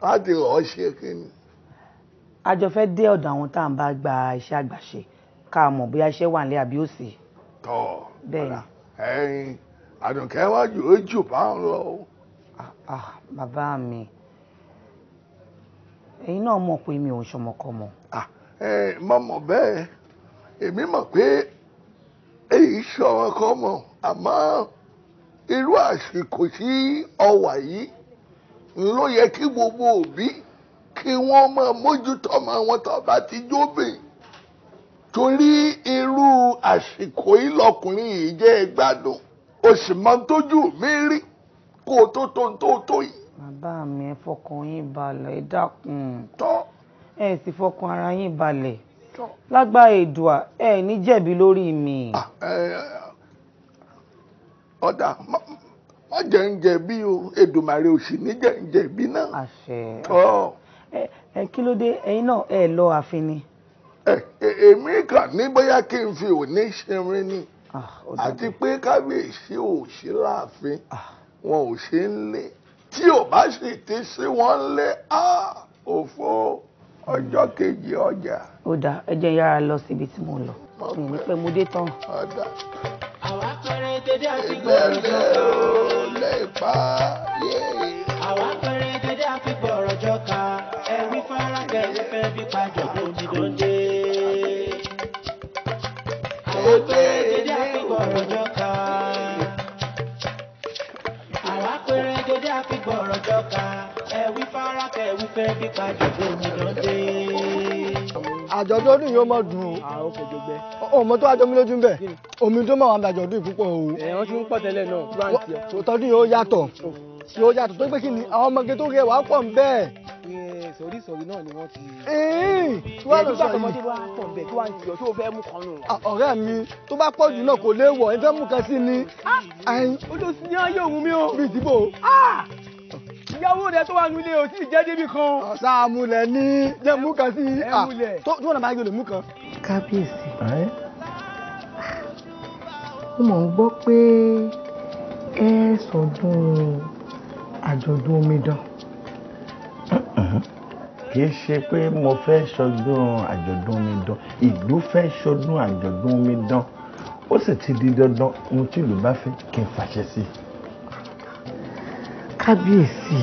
láti ọ̀ ṣe kí ni.
a jọ fẹ́ dé ọ̀dọ̀ àwọn tá à ń bá gba iṣẹ́ àgbàṣe ká mọ̀ bóyá iṣẹ́ wà nílé àbí òsì.
tọ́
bẹ́ẹ̀ ni.
ẹ̀yin Àdùkẹ́ wá yóò jù bá ń lọ.
bàbá mi ẹ̀yin náà mọ̀ pé mi ò ń ṣọmọkọmọ.
mo mọ̀ bẹ́ẹ̀ èmi mọ̀ pé èyí ṣọmọkọmọ àmọ́ irú àsìkò tí ọ wà yìí ló yẹ kí gbogbo òbí kí wọ́n máa mójútó ọmọ wọn tó bá ti jóbìn torí irú àsìkò yìí lọkùnrin yìí jẹ́ gbádùn o sì máa ń tójú mi rí kó o tó yìí.
bàbá mi ẹ fọkàn yín balẹ̀ ẹ dákun ẹ sì fọkàn ara yín balẹ̀ lágbára Èdùà ẹ ní jẹ̀bi lórí mi.
ọ̀dà má jẹ́ ń jẹ̀bi o Èdùmàrè ò sì ní jẹ́ ń jẹ̀bi náà.
àṣẹ. kí ló dé ẹ̀yin náà ẹ lọ ààfin ni.
èmi kàn ní bóyá kí n fi òní ṣeré ni àti pé kábíyèsí ò sí láàfin wọn ò ṣe ń lé tí ò bá sì ti sí wọn lé òfò ọjọ́ kejì ọjà.
ó dáa ẹ jẹ́ yára lọ síbi tí mo lọ mi ní pẹ́ mo dé tán.
àwa pẹrẹ dédé àti gbọ́rọ̀ jọka.
lè pa
àwa pẹrẹ dédé àti gbọ́rọ̀ jọka. dé. Àwa pérégedé àfìgbọ̀rọ̀ jọ̀ka. Àwa pérégedé àfìgbọ̀rọ̀ jọ̀ka. Ẹ̀wí fara kẹ̀wí fẹ́ kípa jòjò omidan dé.
Àjọ̀dún ọdún yìí ó mọ̀ dùn o. Ọmọ tó àjọ mi lójú ń bẹ̀. Omi tó mọ̀ wà ní àjọ̀dún yìí púpọ̀ o.
Wọ́n ti ń pọ̀ tẹ́lẹ̀ náà.
Tọdún yìí ó yàtọ̀. Yóò yàtọ̀ tó pé kí ni àwọn ọmọge tó rẹwà pọ̀ ń bẹ́ẹ̀.
Sọ̀rí náà ni wọ́n ti.
Tí wàá lọ sọ yìí.
Ọmọdé wa pọ̀ bẹ́ẹ̀ tí wàá ń tiyọ̀ tí ó fẹ́ mú kan nù.
Ọ̀rẹ́ mi tó bá pọ̀ jù náà kò léèwọ̀ ẹ fẹ́ mú kan sí ni.
Olóòsì ni ayé òun mi o.
Bí ìdìbò.
Ìyàwó rẹ tó wà nílé o tí ì jẹ́ débi kan.
Ọ̀sàmùlẹ̀ ní jẹ́ mú kan sí. Tó wọ́n náà máa yọ lè mú kan.
Kábíyèsí. Mo mọ̀ ń gbọ́ pé ẹ sọdún àjọ̀dún omidan.
Kì í ṣe pé mo fẹ́ ṣọdún àjọ̀dún omidan, ìlú fẹ́ ṣọdún àjọ̀dún omidan, ó sì ti di dandan ohun tí ìlú bá fẹ́ kí n fàṣẹ sí.
Kábíyèsí,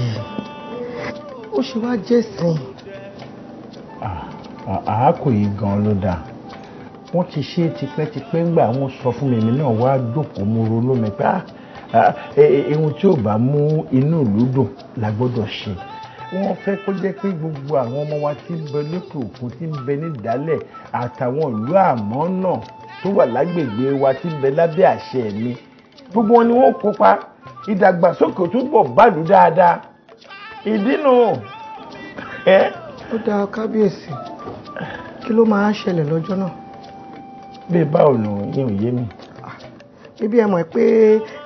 ó ṣe wá jẹ́sìn.
Àákò yìí gan ló dáa. Wọ́n ti ṣe tipẹ́tipẹ́ ńgbà wọ́n sọ fún mi èmi náà wá jókòó mo ronú mi pé ohun tí ò bá mú inú ìlú dùn la gbọ́dọ̀ ṣe. Wọ́n fẹ́ kó jẹ́ pé gbogbo àwọn ọmọ wa tí ń bẹ lókè òkun tí ń bẹ nídàálẹ̀ àtàwọn ìlú àmọ́ náà tó wà lágbègbè wa tí ń bẹ lábẹ́ àṣẹ mi gbogbo wọn ni wọ́n kópa ìdàgbàsókè túbọ̀ bàlù dáadáa. Ìdí nù.
Ó dáa kábíyèsí, kí ló máa ń ṣẹlẹ̀ lọ́jọ́ náà?
Bí báwo nù yín ò yé mi.
Bíbí ẹ mọ̀ pé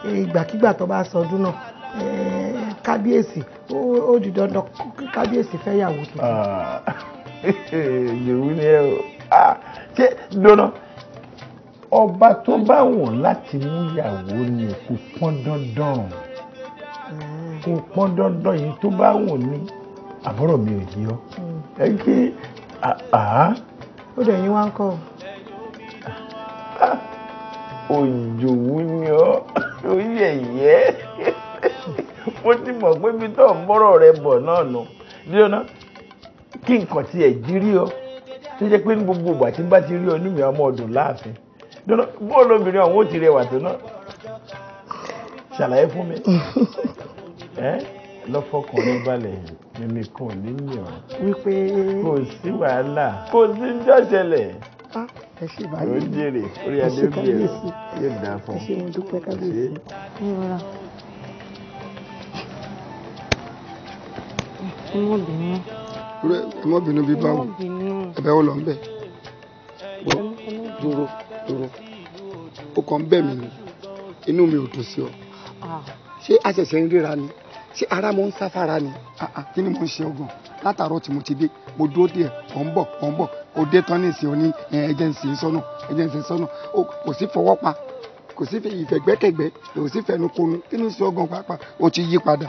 ìgbàkígbà tó bá sọdún náà kábíyèsí ó di dandan kábíyèsí fẹ́ yàwó tuntun.
Yòówù ni ẹ o. Ṣé dọ́nà ọba tó bá wọ̀n láti mú yàwó ni kò pọ́n dandan. Kò pọ́n dandan yìí tó bá wọ̀n ni àbúrò mi ò yí ọ. Ẹ kí
ó dẹ̀ yín wá ń kọ́.
Òjòwú ni ọ́ ó yẹ̀yẹ́. Mo ti mọ̀ pé bí tó ń bọ́rọ̀ rẹ bọ̀ náà nù. Díọ̀nà kí nǹkan ti ẹ̀ jírí ọ tó jẹ́ pé ní gbogbo ìgbà tí bá ti rí ọ nímì ọmọ ọdún láàfin. Díọ̀nà bóòlù obìnrin ọ̀hún ó ti rẹwà tó náà. Ṣàlàyé fún mi. Lọ́fọ̀kùnrin balẹ̀ mímí kan ní mìíràn.
Wípé
kò sí wàhálà kò sí ń jọ́ṣẹlẹ̀.
Ẹ ṣe báyìí.
Ó jèrè orí adé ó jèrè yóò dáa fún.
Ẹ ṣe mo dúpẹ́ kábíyèsí.
Ọmọbìnrin bíi báwo ẹ̀bẹ̀ wo lọ ń bẹ̀? Dúró ó kàn ń bẹ̀ mí ni inú mi ò dùn sí ọ. Ṣé a ṣẹ̀ṣẹ̀ ń ríra ni? Ṣé ara mo ń sáfara ni? Kí ni mo ń ṣe ọgàn? Látàárọ̀ tí mo ti dé mo dúró díẹ̀ ọ̀ ń bọ̀ ó dé tán ní ìsìn òní ẹ̀jẹ̀ ń sìn sọ́nà kò sí fọwọ́ pa kò sí ìfẹ̀gbẹ́kẹ̀gbẹ́ kò sí fẹnukonu kí ni ṣe ọgàn pàápàá ó ti yí padà.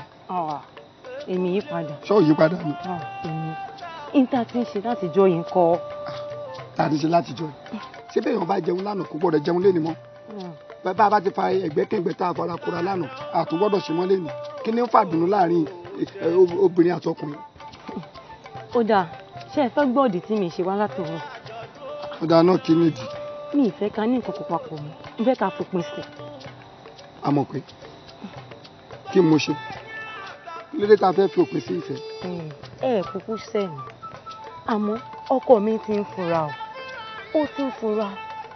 Èmi yí padà.
Ṣé ò yí padà ni?
Èmi níta tí ń ṣe láti jọ yìí kọ́.
Tàbí ṣe láti jọ yìí ṣé bẹ́ẹ̀ yẹn bá jẹun lánàá kó gbọ́dọ̀ jẹun lé ni mọ́. Bá a bá ti fa ẹ̀gbẹ́kẹ̀gbẹ́ tá a fara kura lánàá àtúgbọ́dọ̀ ṣe mọ́ lé ni kí ni ń fàdùnnú láàrin obìnrin àtọkùnrin.
Ó dáa ṣé ẹ fẹ́ gbọ́dì tí mi ṣe wá látọ̀run.
Ó dáa náà kí ni ìdí.
Mi ì fẹ́ ká ní nǹkan kan papọ̀ mọ́ n fẹ́ ká fòpin sí.
A mọ̀ pé kí mo ṣe lédè tá a fẹ́ fi òpin sí ìfẹ́.
Ẹ kúkú sẹ́yìn àmọ́ ọkọ mi ti ń fura ó ti ń fura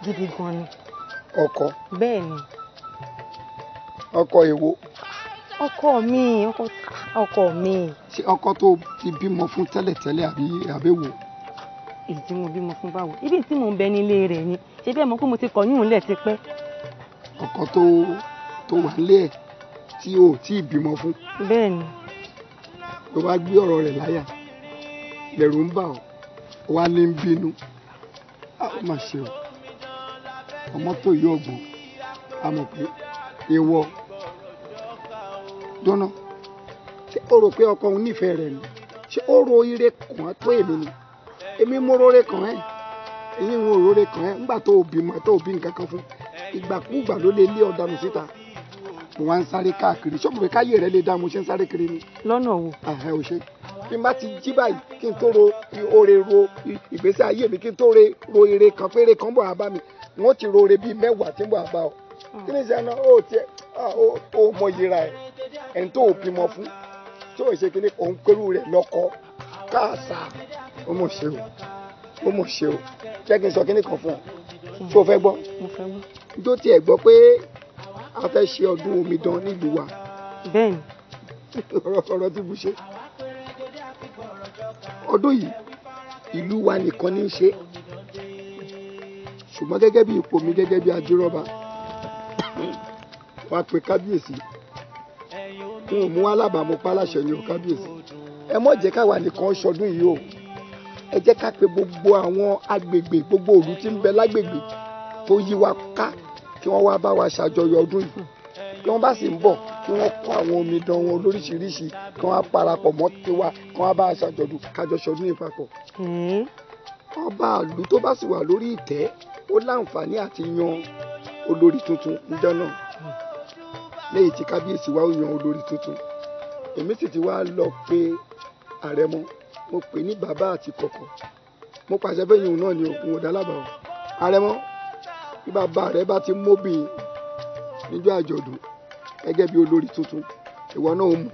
gidi gan ni.
Ọkọ.
Bẹ́ẹ̀ ni.
Ọkọ èwo.
Ọkọ mi.
Ṣé ọkọ tó ti bímọ fún tẹ́lẹ̀tẹ́lẹ̀ àbẹ̀wò?
Èyí tí mo bímọ fún báwo ibi tí mò ń bẹ nílé rẹ̀ ni ṣé bẹ́ẹ̀ mọ̀ pé mo ti kọ̀ yún un lẹ̀ ti pẹ́.
Ọkọ tó wà nílé ẹ̀ tí o tí ì bímọ fún.
Bẹ́ẹ̀ ni.
Ló bá gbé ọ̀rọ̀ rẹ̀ láyà lẹ̀rù ń bà ọ́ wá ní ń bínú. Ó mà ṣe o ọmọ tó yọ ọgbọ́n a mọ̀ pé ìwọ dọ́nà ṣé o rò pé ọkọ òun nífẹ̀ẹ́ rẹ̀ ni ṣé ó ro ire kàn án tó èmi ni èmi mo rore kàn ẹ́ èyí ń wo rore kàn ẹ́ nígbà tó o bímọ tó o bí nǹkan kan fún ìgbàkúgbà ló lè lé ọ̀dànù síta mo wá ń sáré káàkiri ṣọ́ọ̀bù pé káyé rẹ̀ lè dá mo ṣe ń sáré kiri ni.
Lọ́nà wo.
Ò ṣe bí n bá ti jí báyìí kí n tó ro oore ro ìgbésí ayé mi kí n tó ro ire kan péré kan bọ̀ àbá mi wọ́n ti ro oore bíi 10 tí ń bọ̀ àbá ọ kí ni sẹ́nu ó tiẹ̀ ó mọ ìyẹra ẹ̀ ẹ̀ ń tó bímọ fún tí ó ṣe kí ni òun pẹ̀lú rẹ̀ lọ́kọ káàsà ó mọ̀ ṣe o jẹ́ kí n sọ kí ni kan fún ọ tí o fẹ́ gbọ́ tó tiẹ̀ gbọ́ pé a fẹ́ ṣe ọdún omidan nílùú wa
bẹ́ẹ̀ni
ọ̀rọ̀ tí mo ṣe ọdún yìí ìlú wa nìkan ní í ṣe ṣùgbọ́n gẹ́gẹ́ bí ipò mi gẹ́gẹ́ bí ajírọ́ba wàá pe kábíyèsí n ò mú alábàámu paláṣẹ ni o kábíyèsí ẹ mọ̀ jẹ́ káwa nìkan ṣọdún yìí o ẹ jẹ́ ká pe gbogbo àwọn agbègbè gbogbo òlu tí ń bẹ lágbègbè tó yí wa ká kí wọ́n wá bá wa ṣàjọyọ̀ ọdún yìí kí wọ́n bá sì ń bọ̀ kí wọ́n kó àwọn omidan wọn lóríṣiríṣi kí wọ́n á parapọ̀ mọ́ tiwa kí wọ́n á bá a ṣàjọ̀dún kájọ ṣọdún yìí papọ̀. ọba ìlú tó bá sì wà lórí ìtẹ́ ó láǹfààní àti yan olórí tuntun níjọ́ náà lẹ́yìn tí kábíyèsí wa ó yan olórí tuntun èmi sì ti wá lọ pé àrẹ̀mọ mo pè ní bàbá àti kọ̀kọ̀ mo pàṣẹ fẹ́yìn òun náà ni òun ò dá lábàá àrẹ̀mọ bí bàbá rẹ bá ti móbìn níjọ́ àjọ̀dún gẹ́gẹ́ bí olórí tuntun ìwọ náà ó mú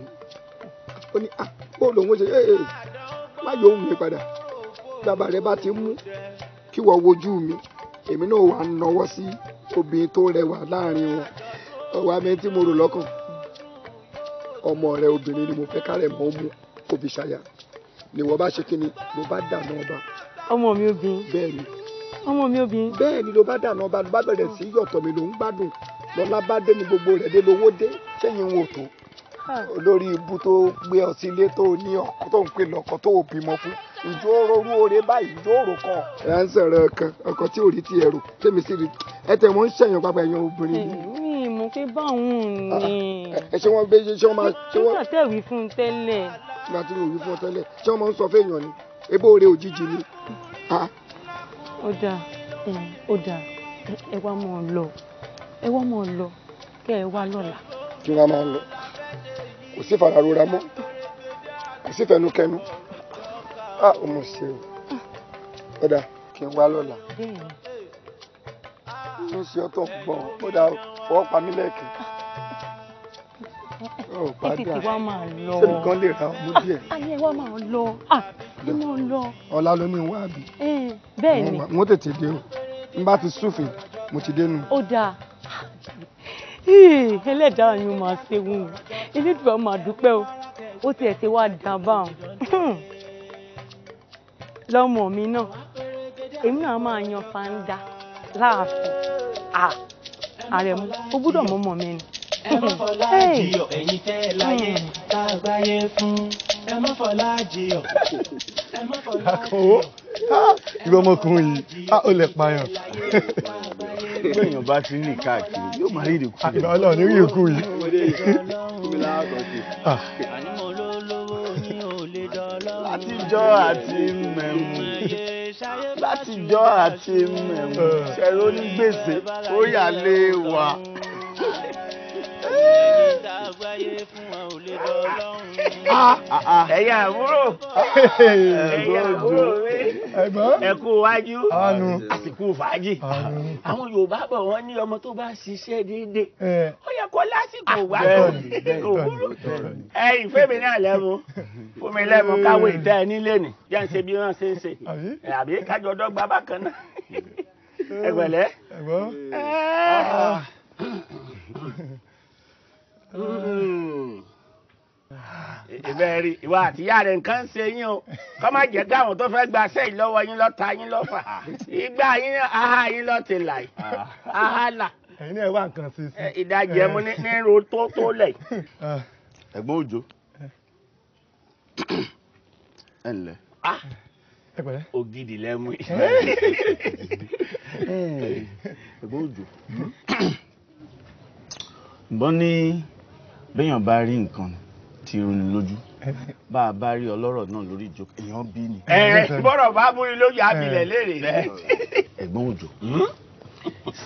ó ní bó lòun ṣe má yóò wù mí padà bàbá rẹ bá ti mú kí wọ́n wojú mi èmi náà wà náwó sí obìnrin tó rẹwà láàrin wọn ọwọ́ amẹ́ tí mo rò lọ́kàn ọmọ rẹ obìnrin ni mo fẹ́ kárẹ̀ mọ́ mú kó fi ṣàyà ni wọ́n bá ṣe kí ni ló bá dànù ọba.
ọmọ mi obìnrin.
bẹ́ẹ̀ni.
ọmọ mi obìnrin.
bẹ́ẹ̀ni ló bá dànù ọba ló bá bẹ̀rẹ̀ sí yọ̀tọ̀ mi ló ń gbádùn lọ́lá bá dé ní gbogbo rẹ̀ dé lówó dé sẹ́yìn wò tó olórí ibú tó gbé ọ sí ilé tó ní ọkọ tó ń pè lọ́kọ tó ò bímọ fún ìjọ orú oore báyìí ìjọ òrò kan. ẹ à ń sọ̀rọ̀ kan ọkọ tí ò rí ti ẹ̀rù tèmi sì rí ẹ tẹ̀ wọ́n ń ṣẹ̀yàn pápá ẹ̀yàn obìnrin yìí.
mi mọ̀ pé báwọn ni.
ẹ ṣé wọ́n gbé ṣé wọ́n máa.
nígbà tẹ́ wí fún un tẹ́lẹ̀.
nígbà tí mo wí fún ọ tẹ́lẹ̀ ṣé wọ́n máa ń sọ fẹ́yàn ni ebó oore òjijì ni.
ó dáa ẹ wá mọ̀ ọ́ lọ ẹ wá mọ̀ ọ́ lọ kẹ́ ẹ wá lọ́la.
kí wọ́n máa lọ kò sí fararora mọ́ kò sí fẹnukẹnu ó mọ̀ ṣe o ọ̀dà kí n wá lọ́la ń ṣe ọ́ tó ń gbọ́n ó dà fọwọ́ pa mí lẹ́ẹ̀kì ó padà ṣé nǹkan lè ra ọmú díẹ̀.
ayé wa máa lọ ẹ máa lọ.
ọ̀la ló ní wá bí.
bẹ́ẹ̀ ni
mo tètè dé o n bá ti súfin mo ti dénú.
ó dáa ẹlẹ́dàá yín máa ṣe wù ú elédùá máa dúpẹ́ o ó tiẹ̀ ti wá dá báwọn lọ́mọ mi náà èmi náà máa yan fanda láàfin àrẹ̀mú ó gbúdọ̀ mọ́mọ́ mi ni.
ẹ má fọlá jiyọ̀ ẹ̀yin tẹ́ láyé tá a gbáyé fún ẹ má fọlá jiyọ̀ ẹ má fọlá jiyọ̀.
ìwọ ọmọkùnrin yìí ó lè pààyàn.
bí èèyàn bá ti ń rìn káàkiri yóò máa rí ìdíkù.
àgbà ọlọ́run ní rí ìkú yìí.
látijọ́ àti mẹ̀mú látijọ́ àti mẹ̀mú ṣẹ̀rọ onígbèsè ó yà lé wa.
ẹ̀yin àbúrò ẹ kú wájú àsìkò fàájì àwọn Yorùbá bọ̀ wọ́n ní ọmọ tó bá ṣiṣẹ́ déédéé ó yẹ kó lásìkò gbádùn òwúrò ẹ̀yin fẹ́mi náà lẹ́mu fún mi lẹ́mu káwé ìtẹ́ ẹ nílé nì jẹ́ ń ṣe bí wọ́n ṣe ń ṣe àbí kájọ dọ́gba bákan náà ẹ pẹ̀lẹ́. ìbẹ̀rì ìwà àtìyá rẹ̀ nǹkan ṣe yín o kọ́ má jẹ́ káwọn tó fẹ́ gba sẹ́yìn lọ́wọ́ yín lọ́ta yín lọ́fà ìgbà yín aha yín lọ́ti là yìí aha là.
ẹ̀yin náà wá nǹkan sí sí.
ìdajì ẹmu ní ro tó lẹ̀.
ẹ̀gbọ́n òjò ẹ ǹlẹ́.
ògidì lẹ́mú yìí.
ẹ̀gbọ́n òjò ǹbọ́n ní béèyàn bá rí nǹkan tí roni lójú bá a bá rí ọlọ́rọ̀ náà lórí ìjókòó èèyàn bí ni.
bọ́rọ̀ bá múni lójú abilẹ̀ léèrè rẹ.
ẹ̀gbọ́n òjò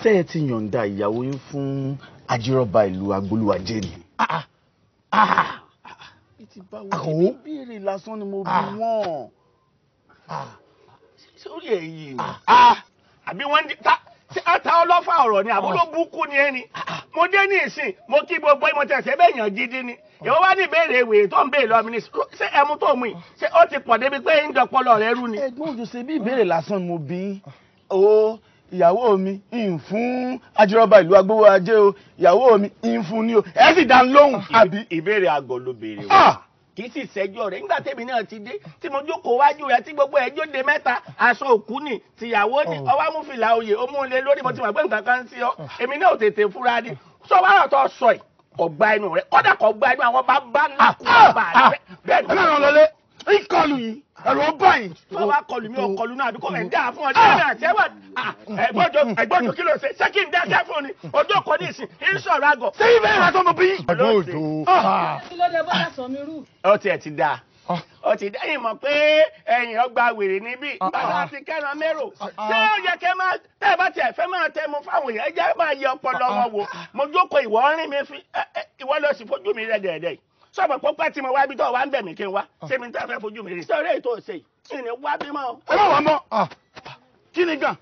ṣé ẹ ti yọ̀ǹda ìyàwó yín fún ajírọ́ba ìlú agbolúwàjẹ́ ni.
bí ti
Àkànwó.
Ìbéèrè lásán ni mo bí wọ́n.
Sórí èyí ni. Àbí wọ́n ń ta ọlọ́fà ọ̀rọ̀ ni àbúrò búkú ni ẹni. Mo dé ní ìsìn, mo kí gbogbo ìmọ̀ tẹ̀sẹ̀ bẹ́ẹ̀ yàn gidi ni. Ìwọ wá ní ìbéèrè ìwé tó ń béèrè lọ mi ní ṣé ẹmu tó mú yìí ṣé ó ti pọ̀ débi pé ń dọpọlọ rẹ rú ni.
Ẹ̀gbọ́n òjò ṣe bí ìbéèrè lásán ni mo bí. O ìyàwó mi ń fún ajírọ́bà ìlú agbówó ajé o ìyàwó mi ń fún ní o ẹ sì dá lóhùn àbí.
Ìbéèrè àgọ́ ló béèrè wá. Kì í sì ṣẹjọ́ rẹ̀ nígbà tèmi náà ti dé tí mo jókòó wájú rẹ̀ tí gbogbo ẹjọ́ de mẹ́ta aṣọ òkú ni tìyàwó ni ọwọ́ amúfìlà oyè ó mú un lé lórí mo ti mọ̀ pé nǹkan kan ń sí ọ èmi náà ò tètè fúra ni sọ wàhálà tó sọ yìí ọgbà ẹnu rẹ kọ́dà kọ́ gba ẹnu àwọn bàbá ńlá kú bàbá rẹ bẹ́ẹ̀ ni.
Ọlọ́run lọlé ìkọlù yìí ẹ̀rọ báyìí.
tó bá kọlù mi ò kọlù náà àbí kò ẹ̀ ń dá fún ọjọ́ náà àti ẹ̀wà ẹ̀gbọ́jọ kí ló ṣe ṣé kí n dákẹ́ fún ni ọjọ́ kan ní ìsìn ń sọ̀rọ̀ àgọ̀.
ṣé ibẹ̀ yẹn àtọ́ mo bí.
Ẹ̀gbọ́n òjò.
kí ló dé bọ́lá sọ mi rú.
ó tiẹ̀ ti dáa ó ti dẹ́yìn mọ̀ pé ẹ̀yìn ọgbà wèrè níbí bàbá ti kẹ́ran mérò ṣé ó yẹ kẹ́ máa tẹ́ ẹ bá tiẹ̀ fẹ́ máa tẹ́ mu fáwọn èèyàn ẹ jẹ́ máa yẹ ọpọlọ wọn wò mo jókòó ìwọ rìn mi fi ìwọ lọ sí fojú mi rẹ dẹ̀ẹ̀dẹ̀ yìí sọ̀rọ̀ pọ́pẹ́ tí mo wá bí tó wá ń bẹ̀ mí kí n wá ṣé mi tẹ́ fẹ́ fojú mi rí sọ̀rọ̀ èyí tó ṣe yìí ní wá bí mọ́.
ẹ má wà mọ́ kí ni gan.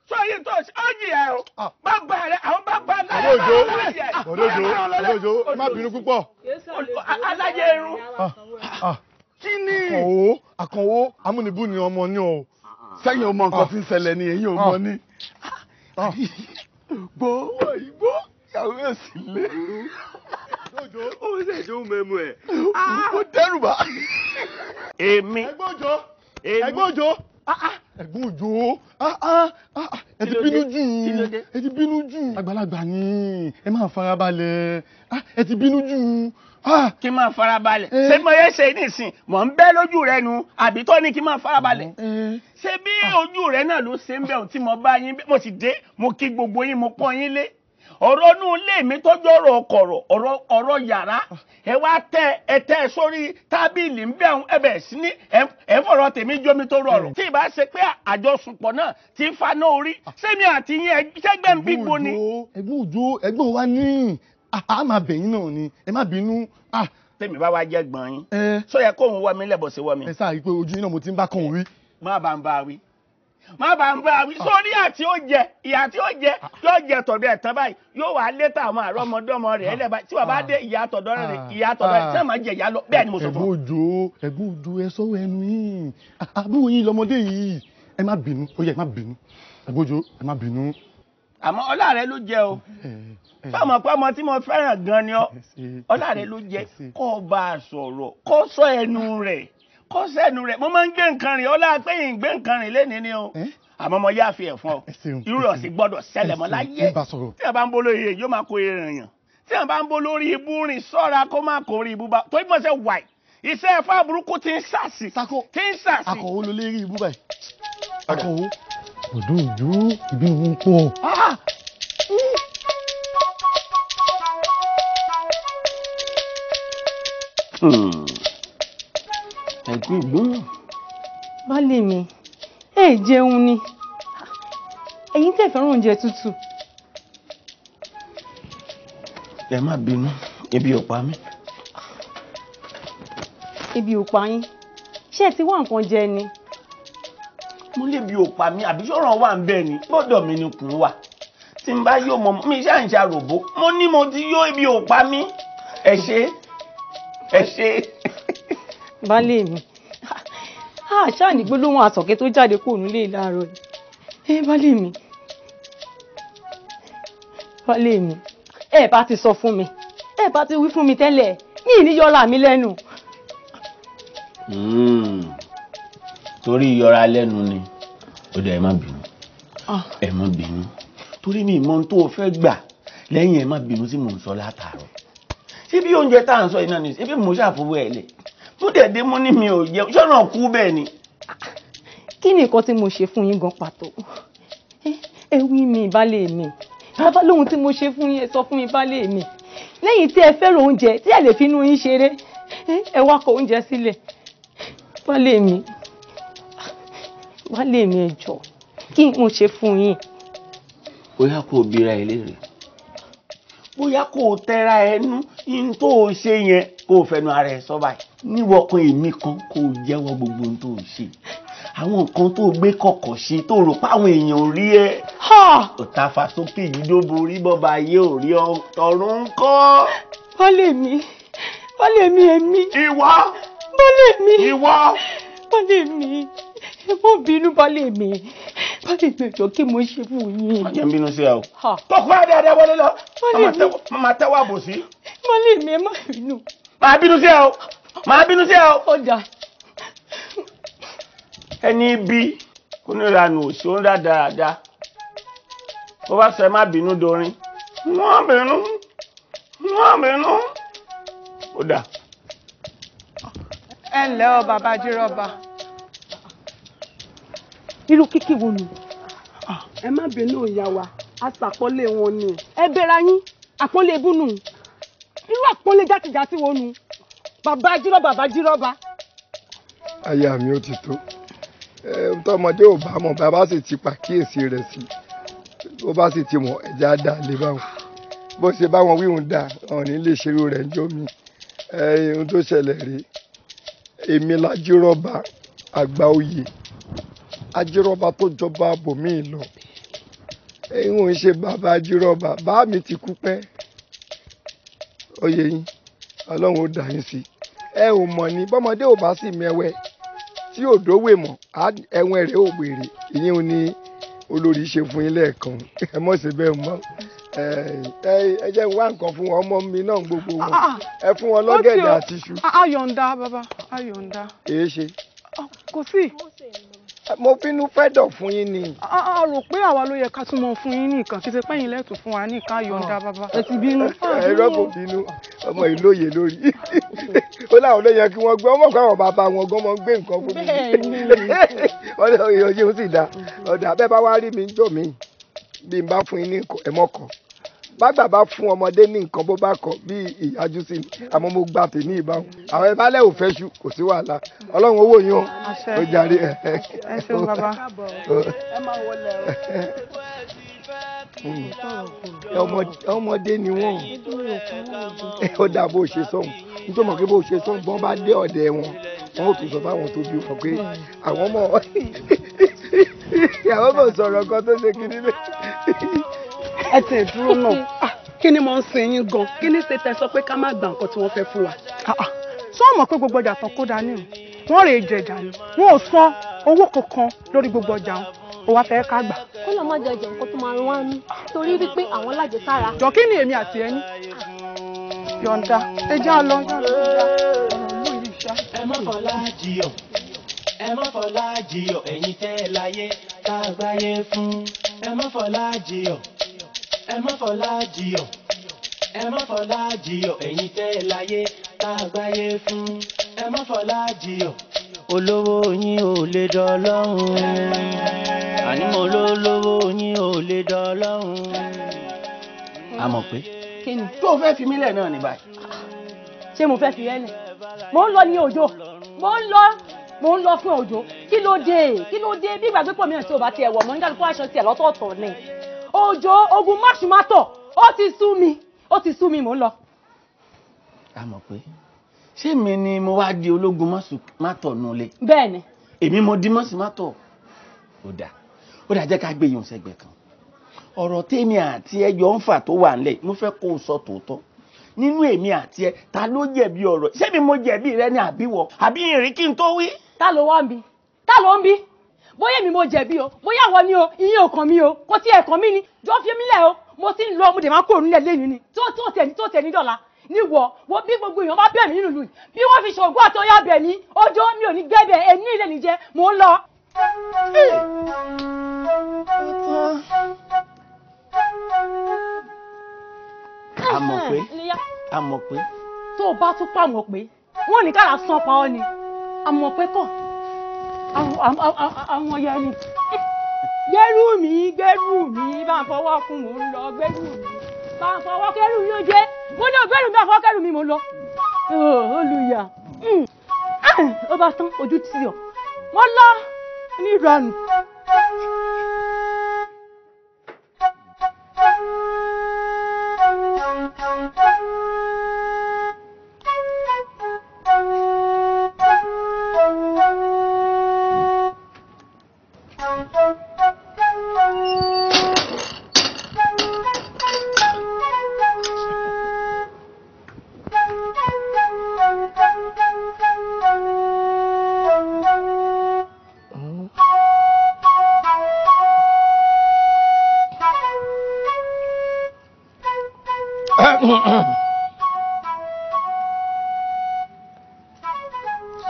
sọ yìí tó ṣe ó jì ẹ o bàbá rẹ àwọn bàbá náà
Òjò má bínú púpọ̀.
alájẹ irun.
kí ni.
Àkànwó amúnibú ni ọmọ ní o.
sẹ́yìn ọmọ nǹkan tí ń ṣẹlẹ̀ ni èyí ò mọ ní. gbọ́ ìgbó ìyàwó ẹ̀ sì lé.
ó ṣe ìṣó mẹ́mu ẹ̀.
ó dẹ́rù bá.
èmi.
Ẹ̀gbọ́n Òjó. Ẹ̀gbọ́n Òjó. Ẹ̀gbọ́n Òjó. Ẹ ti bínú jù. Ẹ ti bínú jù. Àgbàlagbà ni ẹ máa farabalẹ̀. Ẹ ti bínú jù.
Kí n máa farabalẹ̀. Ṣé mo yẹ ṣe nísìn mò ń bẹ́ lójú rẹ nu àbí tó ní kí n máa farabalẹ̀. Ṣé bí ojú rẹ náà ló ṣe ń bẹ̀ tí mo bá yín mo sì dé mo kí gbogbo yín mo pọ́n yín lé. Ọ̀rọ̀ inú ilé mi tọ́jú ọ̀rọ̀ ọ̀kọ̀rọ̀ ọ̀rọ̀ yàrá ẹ wá tẹ sórí tábìlì ń bẹ̀ ẹ bẹ̀ sí ní ẹ fọ̀rọ̀ tèmi jómi tó rọrùn. Tí ì bá ṣe pé àjọsùnpọ̀ náà ti ń faná orí sẹ́mi àti yín ṣẹ́gbẹ́ ń bí gbóni.
Ẹ̀gbọ́n Òjó ẹ̀gbọ́n wa ní a máa bẹ̀yìn náà ni ẹ má bínú.
Tèmi bá wá jẹ́ gbọ̀n yín sọ yẹ kóun wọ mi lẹ́bọ̀ sí wọ mi.
Ẹ sáà rí i pé ojú yín náà mo ti ń bá kàn wí.
Má bá ń bá wí sórí àti ó jẹ ìyá tí ó jẹ yóò jẹ tọ̀dọ̀ ẹ̀ tán báyìí yóò wá létà àwọn àrọ́mọdọ́mọ rẹ̀ ẹlẹ́bàá tí wàá bá dé ìyá tọ̀dọ̀ rẹ̀ tí wọ́n máa jẹ ìyá lọ bẹ́ẹ̀ ni mo sọ fún
ọ. Ẹ̀gbọ́n Òjó ẹ sọ̀rọ̀ ẹnu yìí àbúrò yín lọmọdé yìí ẹ má bínú ó yẹ ẹ má bínú Ẹ̀gbọ́n Òjó ẹ má bínú.
Àmọ́ ọlá rẹ ló jẹ o fọmọ pé ọmọ tí mo fẹ́ràn gan ni ọ ọlá rẹ ló jẹ kó bá a sọ̀rọ̀ kó sọ ẹnu rẹ̀ kó sẹ́nu rẹ̀ mo máa ń gbé nǹkan rìn ọlá pé yìí ń gbé nǹkan rìn lẹ́ni ni o àmọ́ mo yá fi ẹ̀ fún ọ irú rẹ̀ sì gbọ́dọ̀ ṣẹlẹ̀ mọ́ láyé tí a bá ń bó lórí èyí yóò máa kó èrè yàn tí a bá ń bó lórí ibú rìn sọ́ra kó má kó rí ibú bá torí mo ṣe wà iṣẹ́ ẹ̀fọ́ burúkú ti ń sàṣì tí ń sàṣì.
Àkànwó ló lè rí ibú báyìí. Àkànwó Òjó ìbí ń pọ̀.
ẹ̀gbọ́n ìgbóhùn.
Baálé mi ẹ jẹun ni ẹ̀yin tẹ́ fẹ́ràn oúnjẹ tútù.
Ẹ má bínú ebi ò pa mí.
Ebi ò pa yín ṣé ẹ ti wá nǹkan jẹ ni.
Mo lè bi ò pa mí àbí sọ̀rọ̀ wà ń bẹ́ẹ̀ ni gbọ́dọ̀ mi ni kùn wà tí n bá yóò mọ mi ṣáà ń ṣàròbó mo ní mo ti yó ebi ò pa mí ẹ ṣe.
Baálé mi ṣáà ní gbólóhùn àsọ̀kẹ́ tó jáde kó nílé láàárọ̀ yìí. Baálé mi ẹ bá ti sọ fún mi ẹ bá ti wí fún mi tẹ́lẹ̀ ní ìníyọra mi lẹ́nu.
Torí ìyọra lẹ́nu ni ó dẹ̀ ẹ má bínú torí mi ìmọ̀ tó o fẹ́ gbà lẹ́yìn ẹ má bínú tí mò ń sọ látàárọ̀ ṣé bí oúnjẹ tá à ń sọ iná ni ṣé bí mo ṣàfowó ẹ̀ lẹ̀ mo dẹ̀ dé mo ní mi ò jẹun ṣọ́nà kú bẹ́ẹ̀ ni.
Kí ni nǹkan tí mo ṣe fún yín gan pàtó ẹ wí mi baálé mi bàbá lóhun tí mo ṣe fún yín ẹ sọ fún mi baálé mi lẹ́yìn tí ẹ fẹ́ràn oúnjẹ tí ẹ lè fi inú yín ṣeré ẹ wá kọ oúnjẹ sílẹ̀ baálé mi ẹ jọ̀ọ́ kí mo ṣe fún yín.
Ó yá kó o bira ẹ léèrè bóyá kò tẹra ẹnu in tó o ṣe yẹn kò fẹnu ara ẹ sọ báyìí níwọ̀kan èmi kan kò jẹ́wọ́ gbogbo ohun tó o ṣe àwọn nǹkan tó gbé kọ̀kọ̀ ṣe tó rò páwọn èèyàn ò rí ẹ ọ̀tàfà sókè yìí ló borí bọ́ba ayé ò rí ọ̀run ń kọ́.
Baálé mi èmi.
Ìwọ.
Baálé mi.
Ìwọ.
Baálé mi ẹ má bínú baálé mi jọ kí mo ṣe fún yín.
ọjọ́ ń bínú sí ẹ o. tó kọ́ ẹ̀ dáadáa wọlé lọ máa tẹ́wọ́ àbòsí.
baálé mi ẹ má bínú.
máa bínú sí ẹ o máa bínú sí ẹ o.
ó dà.
ẹni bí oníranù òsì ó ń dá dáadáa bó bá sọ ẹ má bínú dorin wọ́n bínú ó dà.
ẹ ǹlẹ́ o bàbá Jírọ́bà.
irú kíkì wo ni ẹ má bínú ìyá wa aṣàpọ́nlé wọn ni ẹ bẹ̀rẹ̀ yín àpọ́nlé ebúnú irú àpọ́nlé játijàti wo nu bàbá Jírọ́bà.
aya mi ó ti tó tọmọdé ò bá mọ̀ bàbá sì ti pàkíyèsí rẹ̀ sí bó bá sì ti mọ̀ ẹ̀já dá lé báwọn bó ṣe báwọn wíwùn dá ọ̀rìn lè ṣerú rẹ̀ ń jó mi ohun tó ṣẹlẹ̀ rèé èmi l'Ajírọ́bà àgbà oyè Ajírọ́bà tó jọba bòmíì lọ ìwọ̀n ń ṣe bàbá Ajírọ́bà bá mi ti kú pẹ́ oyè yín ọlọ́run ó dà yín sí ẹ ò mọ̀ ní bọ́mọdé ò bá sì mẹ́wẹ́ tí ò dówè mọ̀ ẹ̀wọ̀n rẹ̀ ò gbèrè ìyẹn ò ní olórí ṣe fún yín lẹ́ẹ̀kan ẹ mọ̀ sí bẹ́ẹ̀ mọ́ ẹ jẹ́ wá nǹkan fún wọn ọmọ mi náà gbogbo wọn ẹ fún wọn lọ́gẹ̀dẹ̀ àti iṣu.
ayọ̀ǹda bàbá ayọ̀ǹda.
èé ṣe.
kò sí.
mo bínú fẹ́ dọ̀ fún yín ni.
a rò pé àwa ló yẹ ká tún mọ fún yín nìkan kí ṣe pẹ́yìn lẹ́tù fún wa nìkan ayọ̀ǹda bàbá.
ẹ ti bínú.
ẹ̀rọ kò bínú ọmọ ìlóye lórí ó láwọn ló yẹ kí wọ́n gbé ọmọ kan àwọn bàbá wọn gan mọ́ ń gbé nǹkan fún mi. ọ̀dọ̀ ìyọ̀jẹ̀ ó sì dá ọ̀dọ̀ abẹ́ bá wá rí mi jọ mí bí n bá fún yín ní ẹ̀mọ́kàn bàgbà bá fún ọmọdé ní nǹkan bó bá kọ bí ìyájú sí ni àmọ́ mo gba tèmi ìbáwọn àwọn ìbálẹ̀ ò fẹ́ ṣu kò sí wàhálà ọlọ́run owó yín ó jàre ẹ
ṣeun bàbá.
ọmọdé ni wọ́n ó dà bó ṣe sọ̀hún nítorí mọ̀ pé bó ṣe sọ̀hún bọ́n bá dé ọ̀dẹ̀ wọn wọn ò tún sọ fáwọn tó bí wọn pé àwọn ọmọ ìyàwó mọ̀ sọ̀rọ̀ kan tó ṣe kiri bẹ́ẹ̀.
ẹ tẹ̀ dúró náà kí ni mo ń sin yín gan kí ni ṣe tẹ sọ pé ká má gba nǹkan tí wọ́n fẹ́ fún wa.
sọ mọ̀ pé gbogbo ọjà tán kó dání o wọ́n rèé jẹjà ni wọn ò san owó kankan lórí gbogbo ọjà wọn ó wá fẹ́ ká gbà.
kó lọ má jẹjẹ nǹkan tó máa rún wá ní torí wípé àwọn lájẹsára.
jọ kí ni èmi àti ẹni yọ̀ǹda ẹ já lọ.
ẹ má fọlá jiyọ̀ ẹ má fọlá jiyọ̀ ẹ̀yin tẹ́ láyé tá a gbáyé fún ẹ má fọlá jiyọ̀ ẹ má fọlá jiyọ̀ ẹ má fọlá jiyọ̀ ẹ̀yin tẹ́ láyé tá a gbáyé fún ẹ má fọlá jiyọ̀. olówó yín ò lè dọ́lọ́run àní mo lólówó yín ò lè dọ́lọ́run. a mọ̀ pé tó o fẹ́ fi mílẹ̀ náà ní báyìí.
ṣé mo fẹ́ fi ẹ́ lẹ̀ mo ń lọ ní òjò mo ń lọ fún òjò kí ló dé bí ìgbàgbé pọ̀ mìíràn tí o bá tiẹ̀ wọ̀ mọ́ nígbà tó aṣọ tiẹ̀ lọ́tọ̀ọ̀tọ̀ ni òjò ogun máṣùmátọ̀ ó ti sú mi mò ń lọ.
a mọ̀ pé ṣé mi ni mo wá di ológun máṣùmátọ̀ nulẹ̀.
bẹ́ẹ̀ni.
èmi mo di máṣùmátọ̀ ó dà jẹ́ ká gbé yòó sẹ́gbẹ̀ẹ́ kan ọ̀rọ̀ tèmi àti ẹjọ́ ń fà tó wà nílẹ̀ mo fẹ́ kó o sọ tòótọ́ nínú èmi àti ẹ ta ló jẹ̀bi ọ̀rọ̀ ṣé mi mo jẹ̀bi rẹ ní àbíwọ̀ àbí ìrìn kí n tó wí.
ta ló wá ń bi ta ló ń bi bóyá èmi mo jẹ̀bi o bóyá àwọn ni o ìyẹn ò kàn mí o kò tí ẹ̀ kàn mí ni jọ fi mí lẹ̀ o mo ti ń lọ mo dẹ̀ máa kúrò nílẹ̀ lẹ́yìn ni tó tẹ̀ ní dọ̀la níwọ̀ wo bí gbogbo èèyàn bá bẹ̀ mí nínú ìlú yìí bí wọ́n fi ṣògùn àti ọyá bẹ̀ mí ọjọ́ mi ò ní gbẹ́bẹ̀ ẹni ilé ní jẹ́ mò ń lọ.
a mọ̀ pé.
tó o bá tún pàmò pé wọ́n ní kára san pa ọ́ ni a mọ̀ pé kọ́ àwọn yẹn ni gbẹ́rù mi bá ń fọwọ́ fún mò ń lọ gbẹ́rù mi bá ń fọwọ́ kẹ́rù mi ó jẹ́ mo ní ògbẹ́rù mi àfọwọ́ kẹ́rù mi mò ń lọ. olùyà ó bá tán ojú tì ọ́ wọ́n lọ ní ìranù.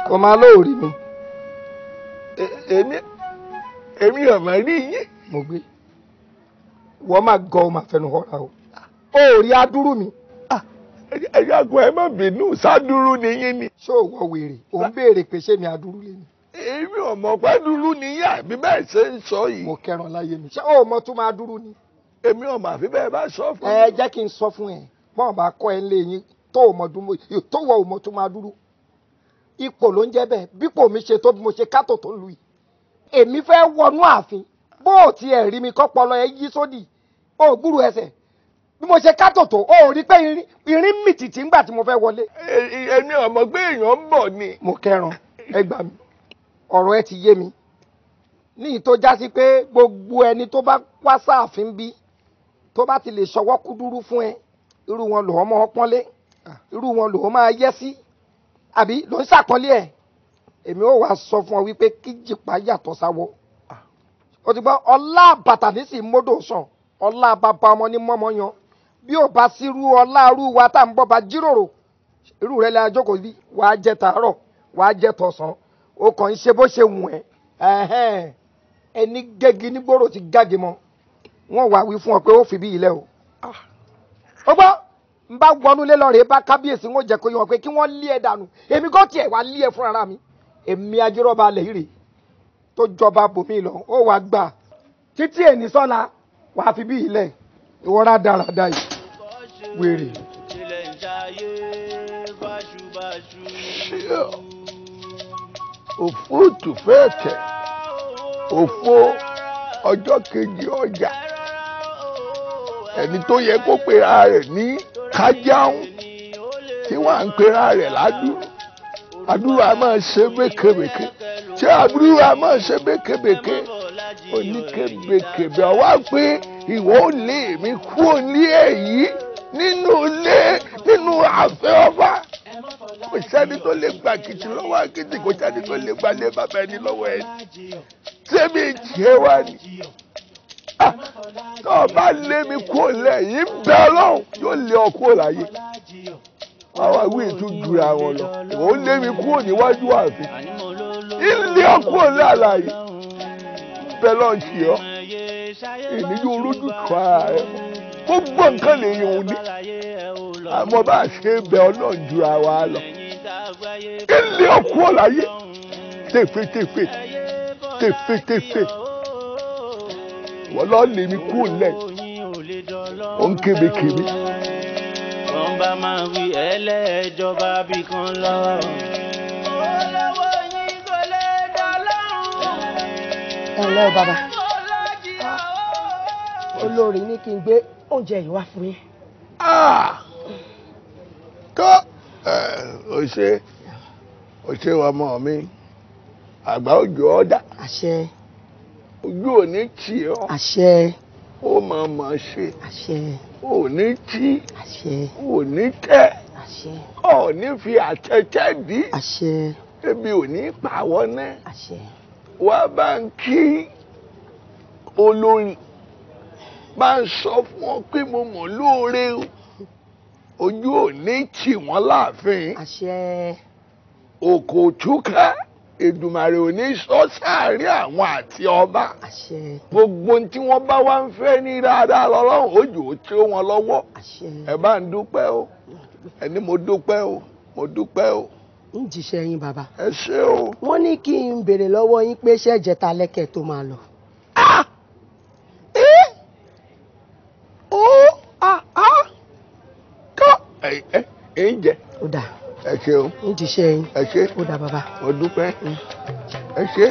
kò máa lóòrí mi.
èmi ọmọ rí yín.
mo gbé wọ́n máa gọ ọmọ àfẹnuhọ́ra o ò rí adúrú mi.
ẹ̀yàgò ẹ má bínú sádúrú ni yín ni.
ṣé o wọ wèrè ò ń béèrè pé ṣé mi adúrú lé mi.
èmi ọmọ pẹ́dúrú ni yín àbí bẹ́ẹ̀ ṣe ń sọ yìí.
mo kẹran láyé mi ṣé o mọ tó máa dúró ni.
èmi ọmọ àfi bẹ́ẹ̀ bá sọ fún mi.
ẹ jẹ́ kí n sọ fún ẹ bọ́n bá kọ́ ẹ lé yín tó o mọ dúró tó wọ o mọ tó máa dúró. ipò ló ń jẹ́ bẹ́ẹ̀ bípò mi ṣe tó bí mo ṣe kátó tó ń lu yìí. èmi fẹ́ wọnú ààfin bó o tiẹ̀ rí mi kọ́pọlọ ẹ yí sódì o gbúrú ẹsẹ̀ bí mo ṣe kátó tó o rí pé irin mìtìtì ńgbà tí mo fẹ́ wọlé.
èmi ọmọ gbé èèyàn ń bọ̀ ni.
mo kẹran ẹ gbà mí ọ̀rọ̀ ẹ ti yé mi ní ìtó já sí pé gbogbo ẹni tó bá wá sáàfin bí tó bá ti lè ṣọwọ́ kúdúrú fún ẹ irú wọn lòó mọ́ pọ́nlé irú wọn lòó máa yẹ́ sí àbí ló ń ṣàpọ́nlé ẹ̀ èmi ò wá sọ fún ọ wípé kí jìpá yàtọ̀ sáwọ́ o ti gbọ́ ọlá bàtà nísì mọ́dọ̀ sàn ọlá bàbá ọmọ ní mọ́mọ́ yan bí ò bá sírú ọlá arú wa tá à ń bọ́ bá jíròrò irú rẹ̀ la jókòó bí wàá jẹ tàárọ̀ wàá jẹ tọ̀sán o kàn ń ṣe bó ṣe wù ẹ́ ẹni gẹ́gi nígboro ti gági mọ́ wọ́n wá wí fún ọ pé ó fi bí ilẹ̀ o. ó gbọ́ n bá wọnú lé lọ́rẹ̀ẹ́ bá kábíyèsí wọn jẹ́ kó yọ pé kí wọ́n lé ẹ dànù èmi kò tiẹ̀ wá lé ẹ fúnra mi èmi ajírọ́ba alẹ̀ yìí rè tó jọba bòmí lọ ó wàá gbà títí èní sọ́la wàá fi bí ilẹ̀ ìwọ́ra dáradá yìí wèrè.
òfúrútù fẹ́ẹ̀ tẹ̀ òfó ọjọ́ kejì ọjà ẹni tó yẹ kó pera rẹ̀ ní kájáhùn tí wọ́n à ń pera rẹ̀ ládùúrú àdúrà máa ṣe békebèke tí àdúrà máa ṣe békebèke oníkebèkebè ọwọ́ pé ìwọ ò lé mi kúrò ní èyí nínú ààfin ọba kò sẹ́ni tó lè gba kìtì lọ́wọ́ akitì kò sẹ́ni tó lè gba lé bàbá ẹni lọ́wọ́ ẹni tẹ́mi tiẹ̀ wá ní. tó o bá lé mi kúrò lẹ́yìn bẹ́ ọlọ́run yóò lé ọ kúrò láyé àwọn àwìn tún jura wọn lọ ìwọ ó lé mi kúrò níwájú ààfin ilé ọ kúrò láàlàyé bẹ́ẹ̀ lọ́n tì ọ́ èmi yóò rójú tó ara rẹ gbogbo nǹkan lèyìn òun ní àmọ́ bá a ṣe bẹ ọlọ́run jura wa lọ ilé ọ kúrò láyé tèfètèfè tèfètèfè wọ́n lọ́ọ́ lé mi kúrò lẹ̀ ó ń kébékébé.
wọ́n bá máa wí ẹlẹ́jọba bí kan lọ. olówó yín kò lè dá lọ́rùn.
ẹ ǹlẹ́ o bàbá olórí ní kí n gbé oúnjẹ yìí wá fún yín.
tó o ṣe ọmọ mi àgbà òjò ọ̀dà.
àṣẹ.
ojú ò ní tì ọ́.
àṣẹ.
ó máa mọ̀ ṣe.
àṣẹ.
ò ní tí.
àṣẹ.
ò ní tẹ́.
àṣẹ.
ò ní fi àtẹ̀tẹ̀ dí.
àṣẹ.
ebi ò ní pàwọ́ náà.
àṣẹ.
wá bá ń kí olórin bá ń sọ fún ọ pé mo mọ̀ lóore o ojú ò ní tì wọ́n láàfin.
àṣẹ.
òkò túká. Èdùmàrè ò ní sọ sáàrin àwọn àti ọba. Gbogbo tí wọ́n bá wá ń fẹ́ ní dáadáa lọ́lọ́run òjò tí ó wọn lọ́wọ́. Ẹ bá ń dúpẹ́ o. Ẹni mo dúpẹ́ o. Mo dúpẹ́ o.
ń jíṣẹ́ yín bàbá.
Ẹ ṣé o.
Wọ́n ní kí n béèrè lọ́wọ́ yín pé ṣé ẹ̀jẹ̀ta lẹ́kẹ̀ tó máa lọ.
Ẹ ń jẹ.
Ó dà.
Ẹ ṣé o.
ń jíṣẹ́ yín.
Ẹ ṣé.
Ó dà bàbá.
Mo dúpẹ́. Ẹ ṣé.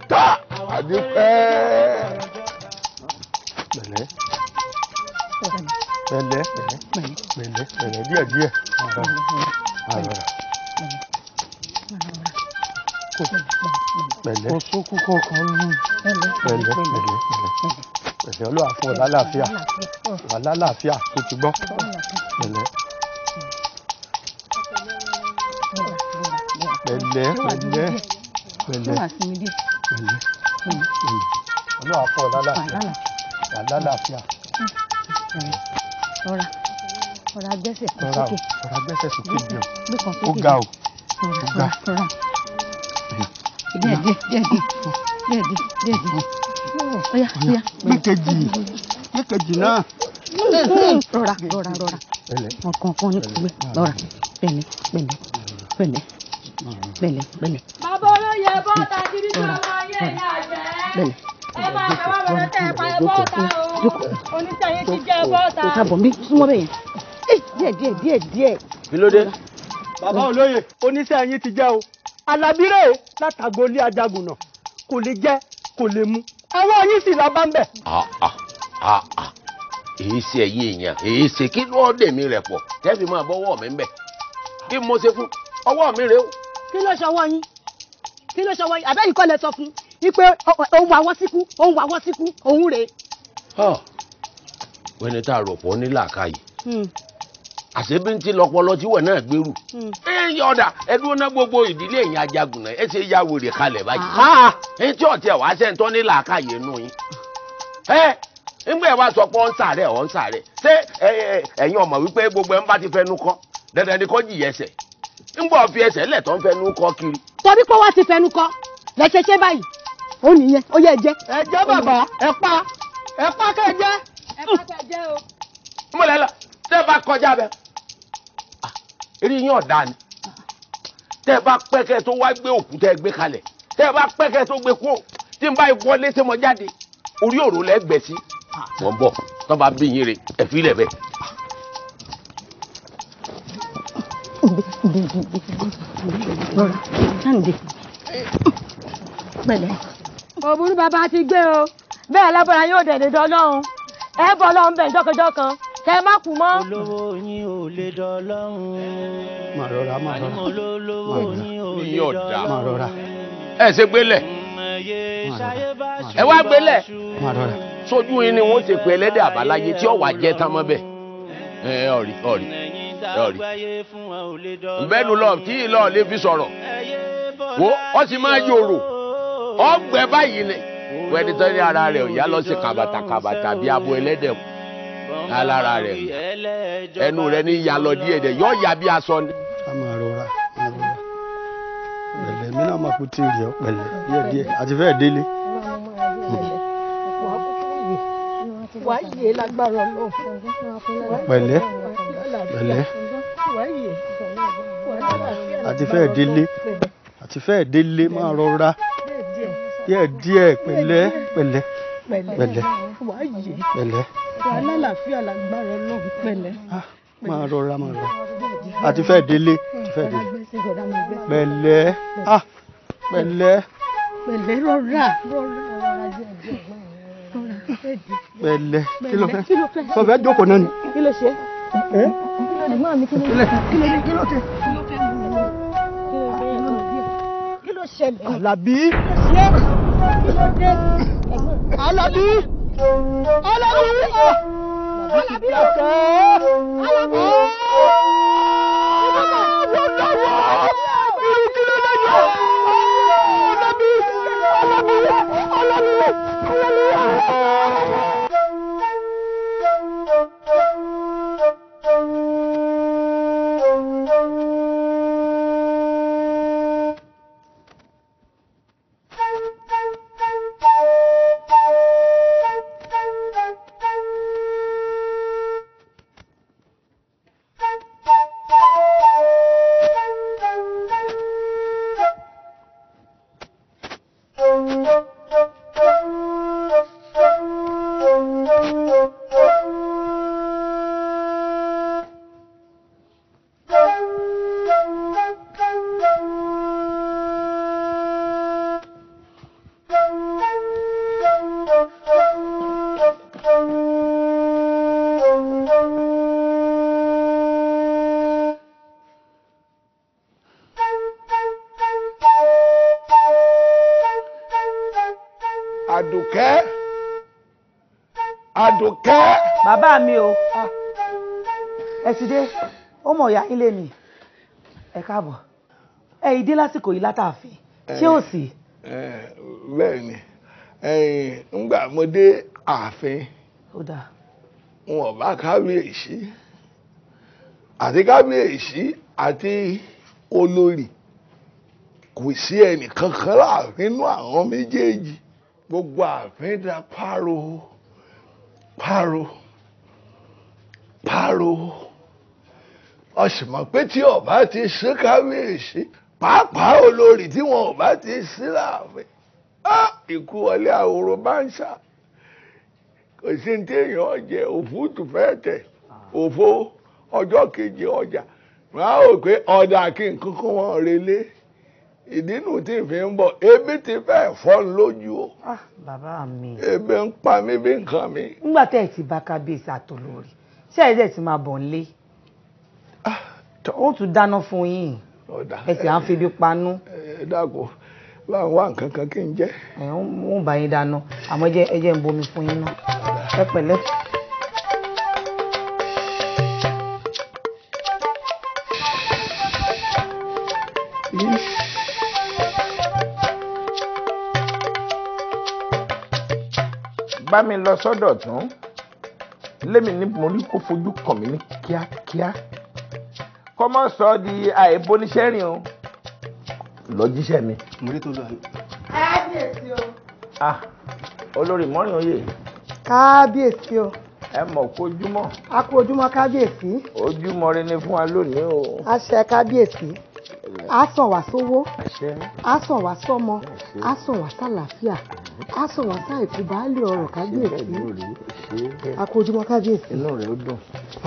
Tá àdúpẹ́.
Pẹ̀lẹ́ pẹ̀lẹ́ pẹ̀lẹ́ pẹ̀lẹ́ díẹ̀ díẹ̀ pẹ̀lẹ́ kò sókú kọ̀ọ̀kan lù pẹ̀lẹ́ pẹ̀lẹ́ pẹ̀lẹ́ Ọlọ́run á fún ọ lálàáfíà wà lálàáfíà tó ti gbọ́ pẹ̀lẹ́ pẹ̀lẹ́ pẹ̀lẹ́ pẹ̀lẹ́ pẹ̀lẹ́ Ọlọ́run á fún ọ lálàáfíà wà lálàáfíà
Rọra gbẹ́sẹ̀ kan
Rọra
sókè.
Rọra gbẹ́sẹ̀ sókè bí o.
Gbé kan
Ó
sókè.
ga o.
Rọra. Díẹ̀. Oya.
Mékejì náà.
Rọra. Ọ̀kọ̀ọ̀kan ní gbé. Rọra. Pẹ̀lẹ́.
Bàbá olóyè bọ́ta kiri tí ọmọ ayé ẹ̀yà jẹ́. Ẹ máa tẹwọ́ bẹ̀rẹ̀ tẹ́ ẹ pa ẹ bọ́ta o. Oníṣẹ́yìn ti jẹ́ bọ́ta.
Káàbọ̀ mi súnmọ́ bẹ́yẹn. Díẹ̀.
Kí ló dé? Bàbá olóyè oníṣẹ́ yín ti jẹ́ o. Alábírè látàgolé ajagun náà kò lè jẹ kò lè mu. Ọwọ́ yín sì la bá ń bẹ̀.
èyí ṣe ẹ̀yin èèyàn èyí ṣe kí ló dé mi rẹ̀ pọ̀ tẹ́fì máa bọ́wọ́ mi ń bẹ̀ kí mo ṣe fún ọwọ́ mi rèé o.
Kí ló ṣọwọ́ yín? Àbẹ́yìn kọ́ lẹ sọ fún wípé òun wà wọ́n síkú òun rèé.
wẹ́ni tá a rò pọ̀ ní làákàyè àṣebí ń ti lọpọlọ tí wọ́n náà gbèrú. Ọ̀dà ẹdún náà gbogbo ìdílé èèyàn ajagun náà ẹ ṣe ya wèrè kalẹ̀ báyìí. ẹ tí ọ̀tí ẹ̀ wá sẹ́ńtọ́ ní làákàyè nù yín. nígbà ẹ wá sọ pé ọ̀ ń sàárẹ̀ ṣé ẹ̀yin ọmọ wípé gbogbo ẹ̀ ń bá ti fẹnu kọ́ dandan ni kò jìyà ẹsẹ̀ nígbà fi ẹsẹ̀ lẹ̀ tó ń fẹnu kọ́ kiri.
Torí pé wọ́n ti fẹnu kọ́ lẹ́sẹ̀ṣẹ̀ báyìí ó nìyẹn ó yẹ jẹ́.
Ẹ jẹ́ bàbá ẹ pa kẹ́ jẹ́.
O.
mo lẹ́ lọ tẹ́ bá kọjá bẹ́ẹ̀ eré yín ọ̀dà ni tẹ́ bá pẹ́kẹ́ tó wá gbé òkú tẹ́ gbé kalẹ̀ tẹ́ bá pẹ́kẹ́ tó gbé kú tí n bá wọlé tí mo jáde orí òrò lẹ́gbẹ̀ẹ́ sí mo ń bọ̀ tó bá bí yín re ẹ fi lẹ̀ bẹ́ẹ̀.
Òbúrú bàbá ti gbé o bẹ́ẹ̀ lábọ́ra yóò dẹ̀dẹ̀ dọ́lọ́run ẹ bọ́ lọ́run bẹ̀ jọ́kọjọ́kan kẹ má kú mọ́.
Olówó yín ò lè dọ́lọ́run.
Má rọra.
Olówó yín ò lè dọ́lọ́run.
Má rọra.
Ẹ ṣe gbélẹ̀ ẹ wá gbélẹ̀
Má rọra.
sójú yín ni wọ́n ṣe pé ẹlẹ́dẹ̀ àbáláyé tí ọ̀wà jẹ́ tán mọ́ bẹ́ẹ̀. ọ̀rì ìbẹ́nu lọ tí ì lọ lè fi sọ̀rọ̀ wo ọ sì máa yòrò ọgbẹ́ báyìí ni wẹ́ni tó ní ara rẹ̀ ò yá lọ sí kàbàtà bí abo ẹlẹ́dẹ̀ alára rẹ̀ ẹnu rẹ̀ ní ya lọ díẹ̀ dẹ̀ yọ ya bí aṣọ ni.
Má rọra. Pẹ̀lẹ́ mi náà máa kú tí ì rí ọ pẹ̀lẹ́ díẹ̀ àti fẹ́ẹ̀ délé.
Wàá yé lágbára Ọlọ́run.
Pẹ̀lẹ́ àti fẹ́ẹ̀ délé má rọra díẹ̀ pẹ̀lẹ́.
Wàá lálàáfíà lágbára Ọlọ́run pẹ̀lẹ́.
Má rọra àti fẹ́ẹ̀ délé pẹ̀lẹ́
Pẹ̀lẹ́ rọra.
Pẹ̀lẹ́ kí ló fẹ́ sọ fẹ́ jókòó náà ni.
Kí ló ṣe? Ẹ̀gbọ́n mi kí ló ṣe? Kí ló ṣẹlẹ̀?
Àlàbí.
Àlàbí.
Àdùkẹ́.
Bàbá mi o. Ẹ ti dé, ó mọ̀ ìyá ilé mi. Ẹ káàbọ̀. Ẹ ìdí lásìkò yìí látàfin. Ṣé ò sí?
Bẹ́ẹ̀ ni, ńgbà mo dé ààfin.
Ó dáa.
wọn bá kábíyèsí àti olórí kò sí ẹnì kankan láàfin inú àwọn méjèèjì gbogbo ààfin dá páro ọ̀sìn mọ̀ pé tí ọba ti sí kábíyèsí pàápàá olórí tí wọn ò bá ti sí láàfin ikú wọlé àwòrán bá ń ṣá kò sí ní téèyàn jẹ òfúùtù fẹ́ẹ́ tẹ̀ òfó ọjọ́ kejì ọjà wọn á rò pé ọ̀dà kí nǹkan kan wọn relé ìdí nù tí n fi ń bọ̀ ebi ti fẹ́ fọ́ lójú o.
bàbá mi.
ebi ń pa mí bí nǹkan mi.
nígbà tẹ́ ẹ̀ ti bá kábíyèsí àtolórí ṣé ẹ̀ dẹ̀ ti máa bọ̀ nílé. ó tún dáná fún yín ẹ sì à ń fi ibi panú.
ẹ dàgbọ́ bá ń wá nǹkan kan kí n jẹ.
ẹ ń bá yín dáná àmọ́ ẹ jẹ́ ń bomi fún yín náà ẹ pẹ̀lẹ́.
bá mi lọ sọ́dọ̀ tún lémi ní mo rí kó fojú kàn mí ní kíákíá kọ́ mọ́ sọ ọ́ di àìbóníṣẹ́ rìn o lọ jíṣẹ́ mi.
mo rí tó lọ.
kábíyèsí o.
olórí mọ́rin oyè.
kábíyèsí o.
ẹ mọ̀ kó ojúmọ́.
a kú ojúmọ́ kábíyèsí.
ojúmọ́ rẹ ni fún wa lónìí o.
àṣẹ kábíyèsí. a sàn wá sówó. a sàn wá sọ́mọ. a sàn wá sálàáfíà. a sàn wá sáìkú baálé ọrọ̀ kábíyèsí. a kú ojúmọ́ kábíyèsí.
inú rẹ ó dùn.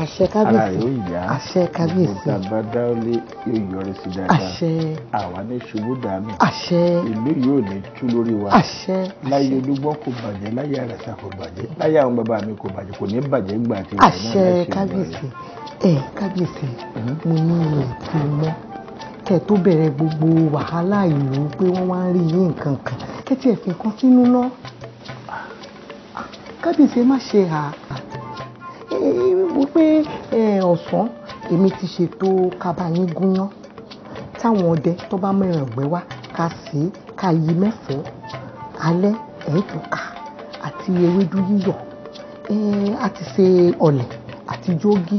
àṣẹ kábíyèsí.
ara rẹ ó yá.
àṣẹ kábíyèsí.
mo ta bá dáwọlé yóò yọrí sí dáadáa.
àṣẹ.
àwa ní ṣubú dànù.
àṣẹ.
ìlú yóò ní tú lórí wa.
àṣẹ.
láyé olúgbọ́n kò bàjẹ́ láyé àràsà kò bàjẹ́ láyé àwọn bàbá mi kò bàjẹ́ kò ní bàjẹ́ gbà tí.
àṣẹ kábíyèsí. kábíyèsí mo ní ètò mọ́ kẹ́ tó bẹ̀rẹ̀ gbogbo wàhálà ìlú pé wọ́n wá ń rí yín nǹkan kan kẹ́ tí ẹ̀ fi nǹkan sínú náà kábíyèsí má ṣe hà wípé ọ̀sán èmi ti ṣètò kábàáyín gúnyán táwọn ọdẹ tó bá mẹ́rin ọ̀gbẹ́ wá ká sí ká yí mẹ́fọ́ alẹ́ ẹ̀ẹ́dùkà àti ewédú yíyọ̀ àti ṣe ọ̀lẹ̀ àti jógí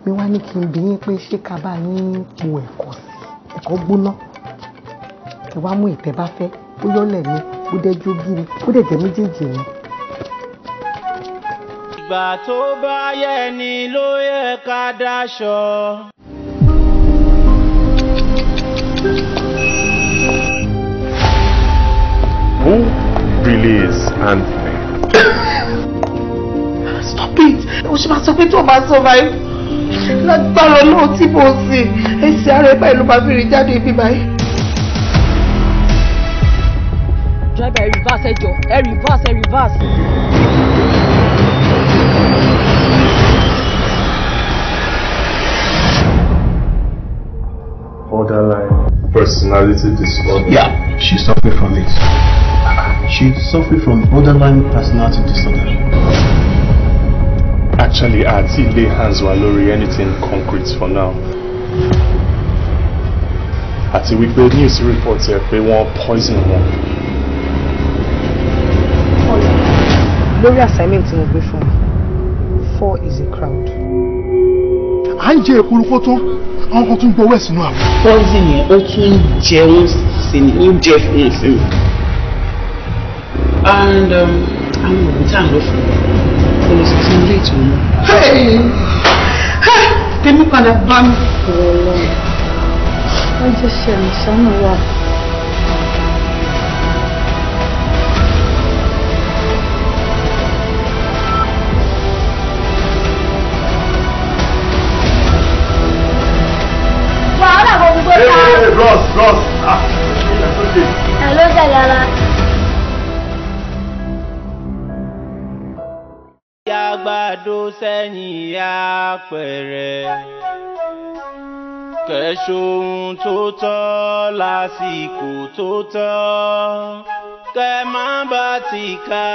mi wá ní kí n bi yín pé ṣé kábàáyín po ẹ̀kọ́ sí ẹ̀kọ́ gbóná ẹ wá mú ìtẹ́ bá fẹ́ ó yọ́lẹ̀ ni ó dẹ́ jógí ni ó dẹ̀ jẹ́ méjèèjì ni.
ìgbà tó bá yẹ ni ló yẹ ká dáṣọ.
Who really is Anthony?
Stop it! O ṣe máa sọ pé tó o máa survive. Lágbára Ọlọ́run tí mo sì èsì ara ẹ̀ báyìí ló máa fi rìn jáde ibi báyìí.
Driver, reverse ẹ jọ̀ọ́, reverse.
Borderline personality disorder.
Yeah, she's suffering from it. She's suffering from borderline personality disorder.
Actually, I didn't lay hands on lórí anything concrete for now. Àti wípé news report ẹ pé wọ́n poison wọn.
Lórí assignment tí mo gbé fún 4 is a crowd.
À ń jẹ èkúrúkó tán, àwọn kan tún gbowó ẹ̀ sínú àwọn.
Poison yẹn ó tún jẹun sí ni ó jẹ fún un sí mi. And àwọn òbí tá à ń lọ fún kò lè stimulate wọn.
Tèmi padà bá mi. Wọ́n jẹ́ ṣẹlẹ̀ sánú wa.
Wàhálà kò gbogbo ta.
Ross.
Ẹ ló jẹ lára.
Àgbàdo sẹ́yìn apẹ̀rẹ̀ kẹ́sọ̀hún tó tọ́ lásìkò tó tọ́ kẹ́ má bá ti ká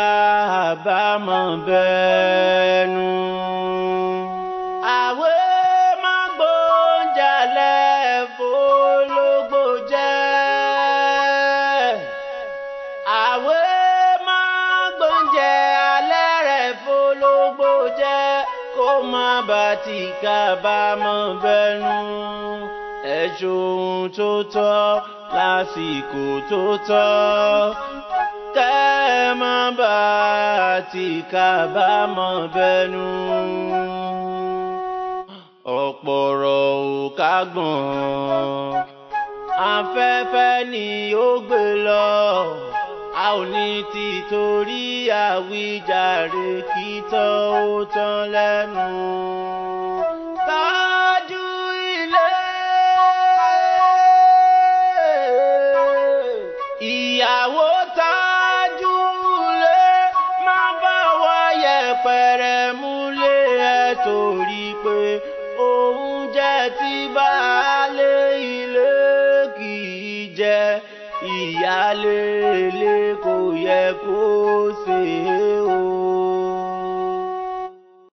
àbámọ̀ bẹ́ẹ̀nu. àwẹ̀ má gbóúnjalẹ̀ fólógbò jẹ́. àwẹ̀ má gbóúnjẹ alẹ́ rẹ̀ fólógbò. gbogbo jẹ́ kó má bà tí kábàámọ̀ bẹnu. Ẹ ṣohun tó tọ́ lásìkò tó tọ́ kẹ́ ẹ má bà tí kábàámọ̀ bẹnu. Ọ̀pọ̀rọ̀ ò kágbọ̀n afẹ́fẹ́ ni ó gbé lọ. A ò ní ti torí àwíjàre kí tọ́ ó tán lẹ́nu. Tọ́jú ilé. Ìyàwó tọ́jú ilé. Má bá wa yẹpẹrẹ múlé ẹ torí pé oúnjẹ tí baálé ilé kì í jẹ ìyálé ilé kò yẹ kó ṣe é